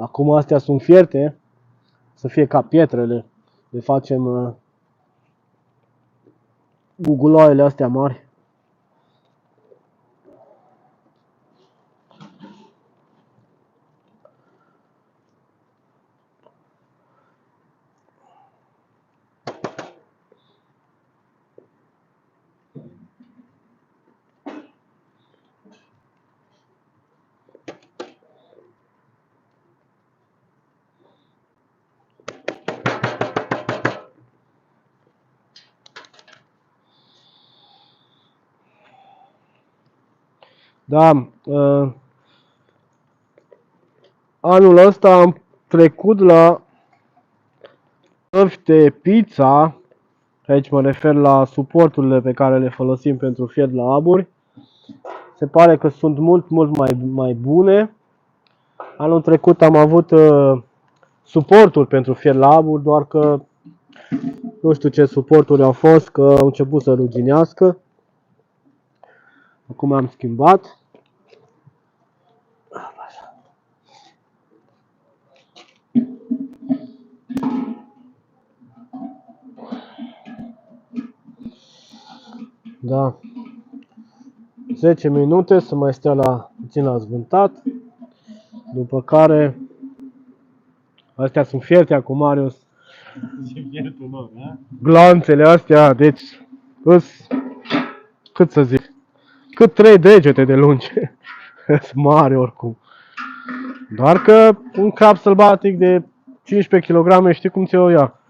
Acum astea sunt fierte. Să fie ca pietrele. Le facem guguloaiele astea mari. Da, anul ăsta am trecut la de pizza. Aici mă refer la suporturile pe care le folosim pentru fiert la aburi. Se pare că sunt mult mai bune. Anul trecut am avut suporturi pentru fiert la aburi, doar că nu știu ce suporturi au fost, că au început să ruginească. Acum am schimbat. Da. 10 minute să mai stea puțin la zvântat. După care astea sunt fierte acum, Marius. Și fiertul lor, da? Glanțele astea, deci cât să zic, cât 3 degete de lungi. Sunt mari oricum. Doar că un crab sălbatic de 15 kg, știi cum ți-o ia?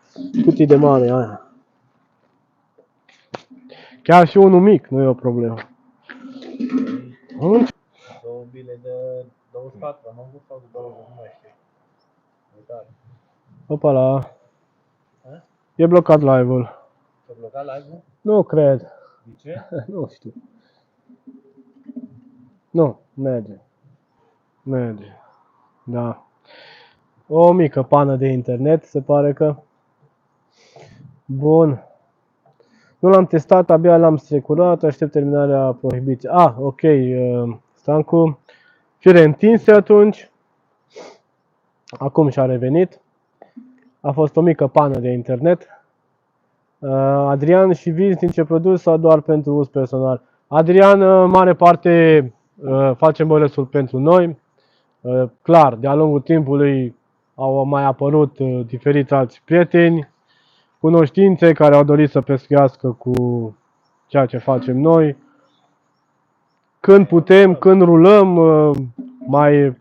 Cât e de mare aia. Chiar și unul mic, nu e o problemă. Două bile de 24, am avut sau de 20, nu mai știu. Uitare. Opa la. E blocat live-ul. S-a blocat live-ul? Nu cred. De ce? Nu știu. Nu, merge. Merge. Da. O mică pană de internet, se pare că. Bun. Nu l-am testat, abia l-am strecurat, aștept terminarea prohibiției. Ah, ok, Stancu. Fire întinse atunci. Acum și-a revenit. A fost o mică pană de internet. Adrian, și vinzi din ce produs sau doar pentru uz personal? Adrian, în mare parte facem boilers-ul pentru noi. Clar, de-a lungul timpului au mai apărut diferiți alți prieteni, cunoștințe care au dorit să pescuiască cu ceea ce facem noi. Când putem, când rulăm, mai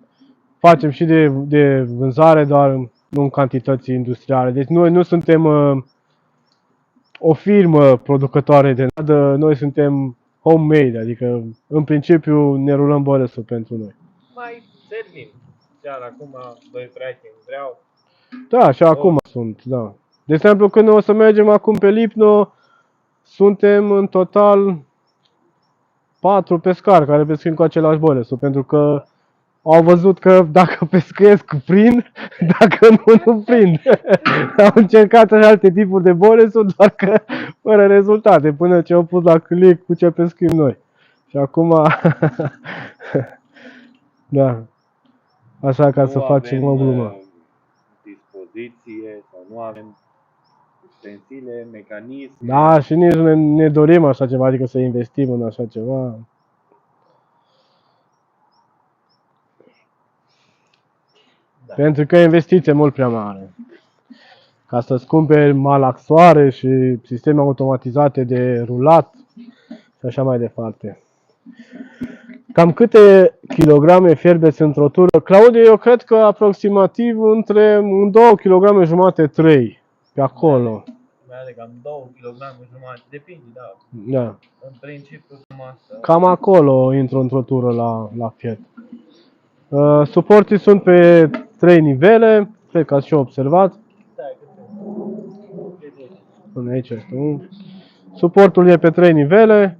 facem și de vânzare, doar nu în cantități industriale. Deci noi nu suntem o firmă producătoare de nadă, noi suntem homemade, adică în principiu ne rulăm băresul pentru noi. Mai servim. Chiar acum, doi prieteni vreau. Da, și acum sunt, da. De exemplu, când o să mergem acum pe Lipno, suntem în total 4 pescari care pescuim cu același băresul, pentru că au văzut că dacă pescuiesc prind, dacă nu prind. Au încercat și alte tipuri de băresuri, doar că fără rezultate, până ce au pus la click cu ce pescuim noi. Și acum, da, așa ca să facem o glumă. Dispoziție sau nu avem ustensile, mecanisme. Da, și nici nu ne dorim așa ceva, adică să investim în așa ceva. Da. Pentru că e investiție mult prea mare. Ca să-ți cumperi malaxoare și sisteme automatizate de rulat și așa mai departe. Cam câte kilograme fierbeți într-o tură? Claudiu, eu cred că aproximativ între 2 kg jumate 3 pe acolo. Are cam 2 kg jumătate, depinde, da. Da. În principiu cam asta. Cam acolo intru într-o tură la fiert. Suportii sunt pe 3 nivele, cred că ați și observat. Stai, câte? Până aici este un. Suportul e pe 3 nivele.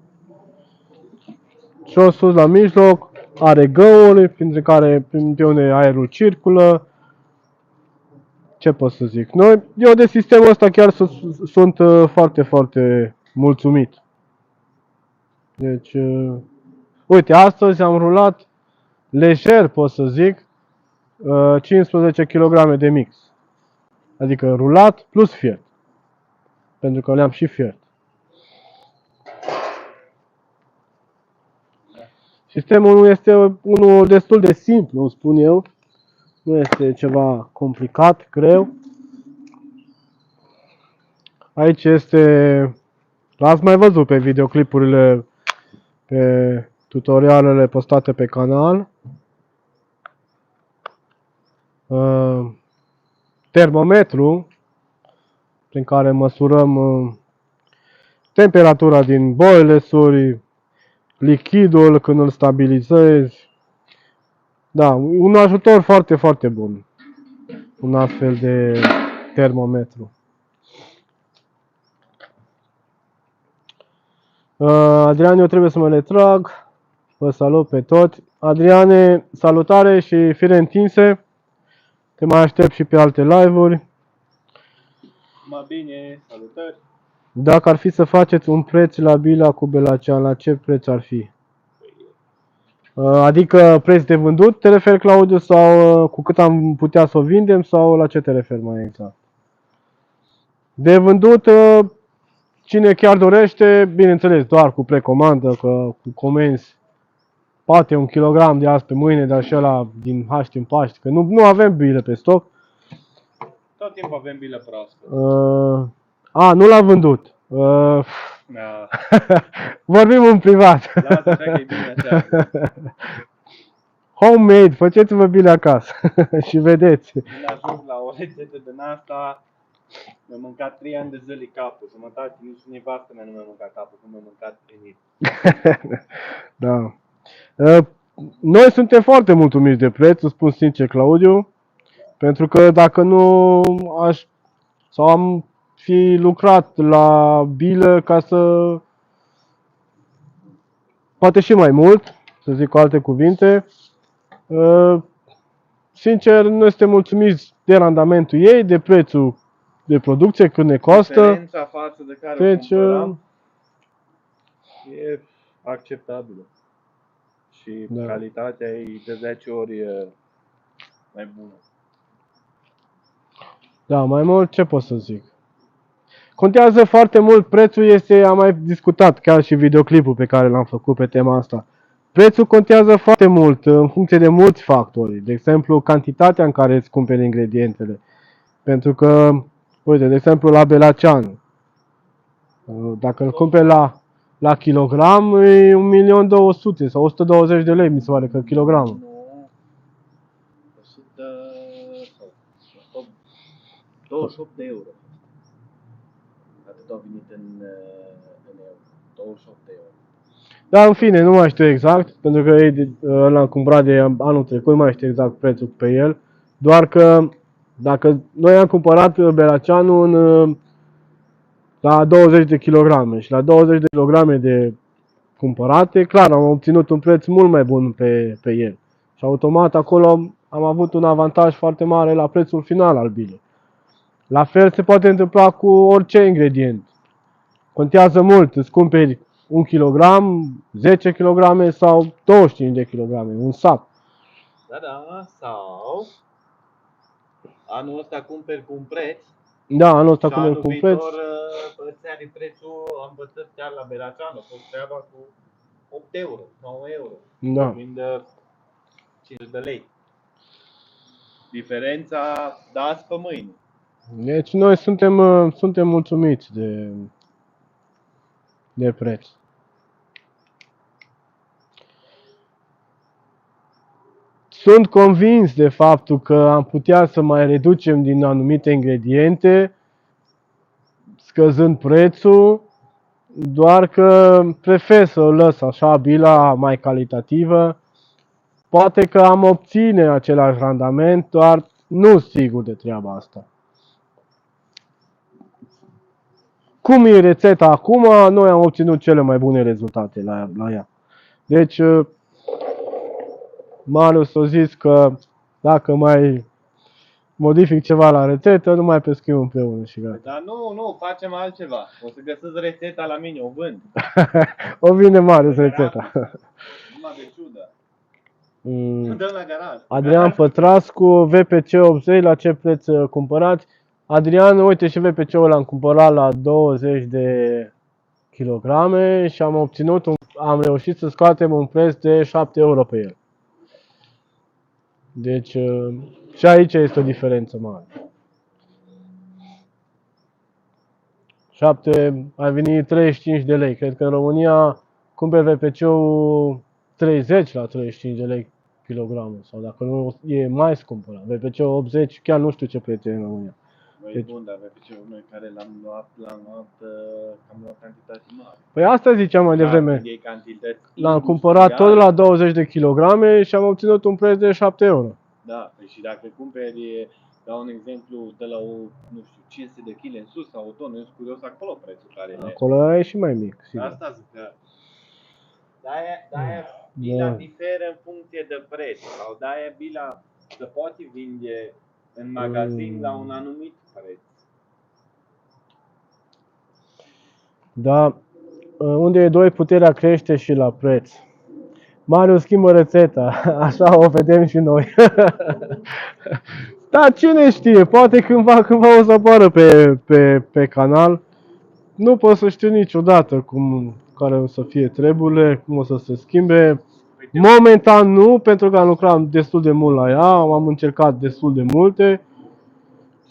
Jos sus la mijloc are găuri, printre care pe unde aerul circulă. Ce pot să zic? Eu de sistemul ăsta chiar sunt foarte, foarte mulțumit. Deci, uite, astăzi am rulat lejer, pot să zic, 15 kg de mix. Adică rulat plus fiert. Pentru că le-am și fiert. Sistemul este unul destul de simplu, spun eu. Nu este ceva complicat, greu. Aici este, l-ați mai văzut pe videoclipurile, pe tutorialele postate pe canal. Termometru prin care măsurăm temperatura din boilesuri, lichidul când îl stabilizezi. Da, un ajutor foarte, foarte bun. Un astfel de termometru. Adrian, eu trebuie să mă retrag. Vă salut pe toți. Adriane, salutare și fire întinse. Te mai aștept și pe alte live-uri. Mai bine, salutări. Dacă ar fi să faceți un preț la bila cu Belacean, la ce preț ar fi? Adică preț de vândut, te referi, Claudiu, sau cu cât am putea să o vindem, sau la ce te referi mai exact? De vândut, cine chiar dorește, bineînțeles, doar cu precomandă, că cu comenzi, poate 1 kg de azi pe mâine, dar și ăla din Haști în Paști, că nu avem bile pe stoc. Tot timpul avem bilă proaspăt. Nu l-am vândut. Da. Vorbim în privat. Lasă, dacă e bine așa. Homemade, faceți-vă bile acasă și vedeți. Când ajung la o rețetă din asta, mi-a mâncat 3 ani de zile capul. Jumătate, nici nevastă mea nu mi-a mâncat capul, cum mi-a mâncat venit. Da. Noi suntem foarte mulțumiți de preț, îți spun sincer, Claudiu, pentru că dacă nu am fi lucrat la bilă ca să, poate și mai mult, să zic cu alte cuvinte, sincer, noi suntem mulțumiți de randamentul ei, de prețul de producție, cât ne costă. Diferența față de care Deci, o cumpărăm e acceptabilă. Și Da. calitatea e de 10 ori mai bună. Da, mai mult ce pot să zic? Contează foarte mult prețul, am mai discutat chiar și videoclipul pe care l-am făcut pe tema asta. Prețul contează foarte mult în funcție de mulți factori. De exemplu, cantitatea în care îți cumperi ingredientele. Pentru că, uite, de exemplu, la belacean, dacă îl cumperi la kilogram, e 1.200.000 sau 120 de lei, mi se pare că kilogramul. Nu. 100 sau 28 de euro. Atât au venit în euro. 28 de euro. Dar în fine, nu mai știu exact, pentru că l-am cumpărat de anul trecut, nu mai știu exact prețul pe el. Doar că dacă noi am cumpărat belaceanul la 20 de kilograme și la 20 de kilograme de cumpărate, clar, am obținut un preț mult mai bun pe el. Și automat acolo am avut un avantaj foarte mare la prețul final al bilei. La fel se poate întâmpla cu orice ingredient. Contează mult, îți cumperi 1 kg, 10 kg sau 25 de kg, un sac. Da, da, sau anul ăsta cumperi cu un preț Da, anul ăsta și cumperi anul cu un preț. viitor îți are prețul, am văzut chiar la Beraceanu, a fost treaba cu 8 euro, 9 euro. Da. Vorbim de 50 de lei. Diferența de azi pe mâine. Deci noi suntem mulțumiți de preț. Sunt convins de faptul că am putea să mai reducem din anumite ingrediente, scăzând prețul, doar că prefer să o las așa, bila mai calitativă. Poate că am obține același randament, doar nu sigur de treaba asta. Cum e rețeta acum, noi am obținut cele mai bune rezultate la ea. Deci, Marius a zis că dacă mai modific ceva la rețetă, nu mai pescuim împreună și gata. Dar nu, facem altceva. O să găsesc rețeta la mine, o vând. O vine Marius rețeta. Numai de ciudă. Mm. Dăm la garaj. Adrian Pătrascu, VPC 80, la ce preț cumpărați? Adrian, uite și VPC-ul l-am cumpărat la 20 de kilograme și am reușit să scoatem un preț de 7 euro pe el. Deci și aici este o diferență mare. 7 a venit 35 de lei. Cred că în România cumperi VPC-ul 30 la 35 de lei kilogramul. Sau dacă nu, e mai scump ăla. VPC-ul 80, chiar nu știu ce preț e în România. Băi, bun, dar VPC-ul noi care l-am luat cantități mari. Păi asta ziceam mai devreme. L-am cumpărat tot la 20 de kilograme și am obținut un preț de 7 euro. Da, păi și dacă cumperi, dau un exemplu, de la o, nu știu, 500 de kg în sus sau o tonă, eu sunt curios acolo prețul care e. Acolo e și mai mic, sigur. Asta zic că de-aia bila diferă în funcție de preț sau de-aia bila se poate vinde în magazin la un anumit preț. Da, unde e 2 puterea crește și la preț. Marius schimbă rețeta, așa o vedem și noi. Da, cine știe, poate cândva o să apară pe canal. Nu pot să știu niciodată care o să fie treburile, cum o să se schimbe. Momentan nu, pentru că am lucrat destul de mult la ea, am încercat destul de multe.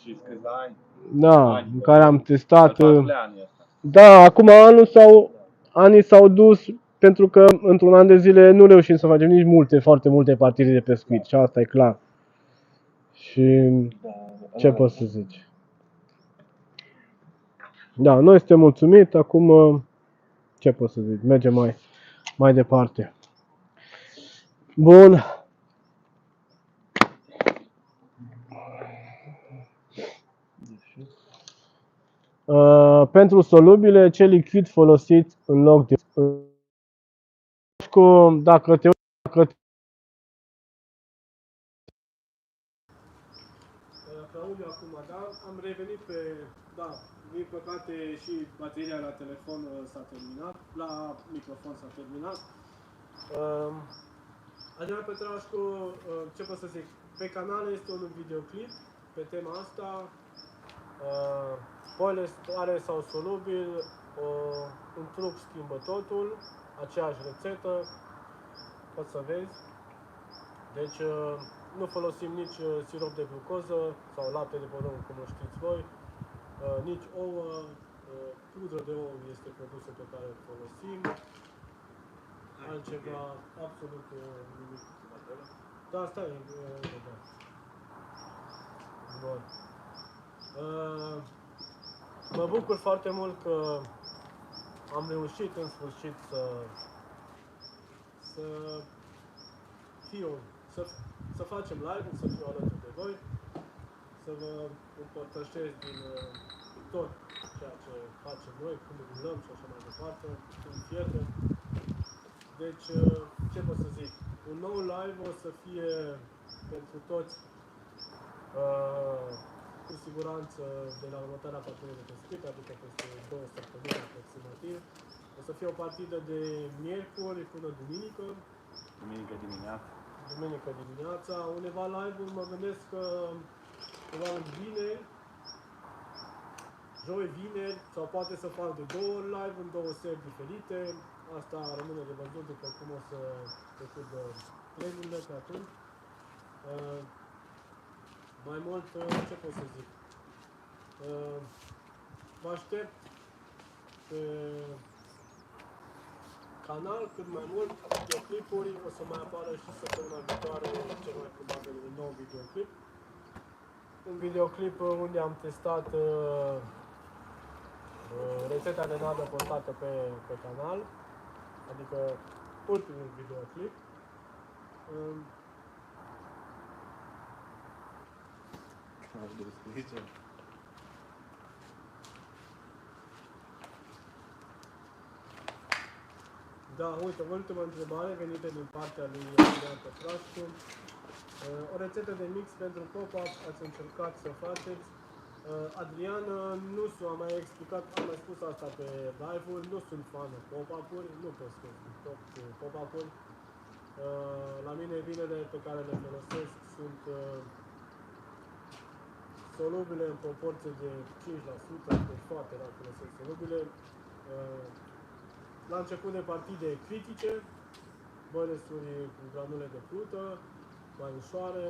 Și câțiva ani. Da, în care am testat. Ani. Da, acum anii s-au dus pentru că într-un an de zile nu reușim să facem nici foarte multe partide de pescuit și asta e clar. Și ce poți să zici? Da, noi suntem mulțumiți, acum ce pot să zic, mergem mai departe. Bun. Pentru solubile, ce lichid folosiți în loc de... Dacă te Claudiu acum, da? Am revenit da, din păcate și bateria la telefon s-a terminat, la microfon s-a terminat. Adrian Pătrașcu, ce pot să zic, pe canal este un videoclip pe tema asta, poile sau solubil, un truc schimbă totul, aceeași rețetă. poți să vezi. Deci nu folosim nici sirop de glucoză sau lapte de porum, cum o știți voi, nici ouă, pudră de ou este produsul pe care îl folosim, altceva, absolut nimic. Da, stai, da. Bun. Mă bucur foarte mult că am reușit în sfârșit să facem live, să fiu alături de voi, să vă împărtășesc din tot ceea ce facem noi, cum rulăm și așa mai departe, cum pierdem. Deci, ce pot să zic? Un nou live o să fie pentru toți, cu siguranță, de la următoarea partidă de pescuit, adică peste 2 săptămâni aproximativ. O să fie o partidă de miercuri până duminică. Duminică dimineața. Duminică dimineața, undeva live-ul mă gândesc că ceva în vineri, joi, vineri, sau poate să fac de 2 ori live în 2 seri diferite. Asta rămâne de văzut după cum o să decurgă treburile pe atunci. Mai mult, ce pot să zic? Vă aștept pe canal cât mai mult videoclipuri, o să mai apară și săptămâna viitoare, cel mai probabil un nou videoclip. Un videoclip unde am testat rețeta de nadă postată pe canal, adică ultimul videoclip. Da, uite, ultima întrebare venită din partea lui Adrian Pătrașcu. O rețetă de mix pentru pop-up ați încercat să faceți? Adrian, nu știu, am mai explicat, am mai spus asta pe live-uri, nu sunt fan de pop-up-uri, nu pescuiesc pop-up-uri. La mine vinele pe care le folosesc sunt solubile în proporție de 5%, deci foarte rar folosesc solubile. La început de partide critice, băresuri cu granule de plută, mai ușoare,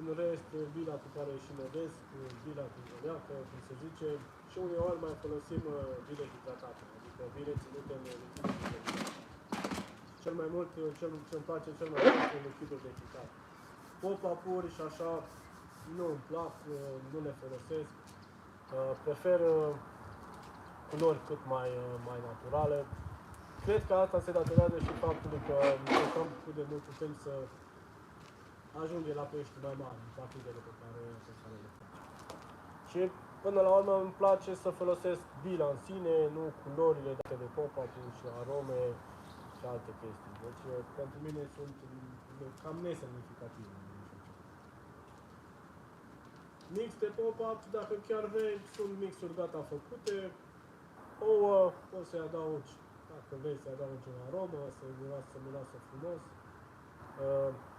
în rest bila cu care și modest, bila cu zăleacă, cum se zice, și uneori mai folosim bile hidratate, adică bile ținute în lichidul de cel mai mult, ce-mi place cel mai mult e lichidul de hidratat. Pop-up-uri și așa nu îmi plac, nu le folosesc, prefer culori cât mai naturale. Cred că asta se datorează și faptului că încercăm cât de mult putem să ajungem la pești mai mari în partidele pe care le facem. Și până la urmă îmi place să folosesc bila în sine, nu culorile date de pop-up-uri și arome și alte chestii. Deci pentru mine sunt cam nesemnificative. Mix de pop-up, dacă chiar vrei, sunt mixuri gata făcute. Ouă, poți să-i adaugi, dacă vrei să-i adaugi o aromă, să miroasă frumos.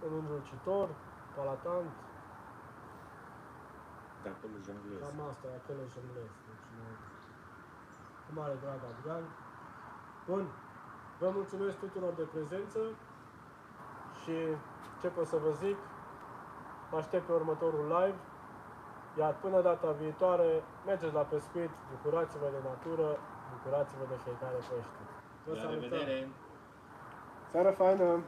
Un înrulcitor, palatant. De acolo jonglez. Cam asta e, acolo jonglez. Deci, cu mare drag, Adrian. Bun, vă mulțumesc tuturor de prezență și ce pot să vă zic, mă aștept pe următorul live. Iar până data viitoare, mergeți la pescuit, bucurați-vă de natură, bucurați-vă de fiecare pește. La revedere! Seară faină!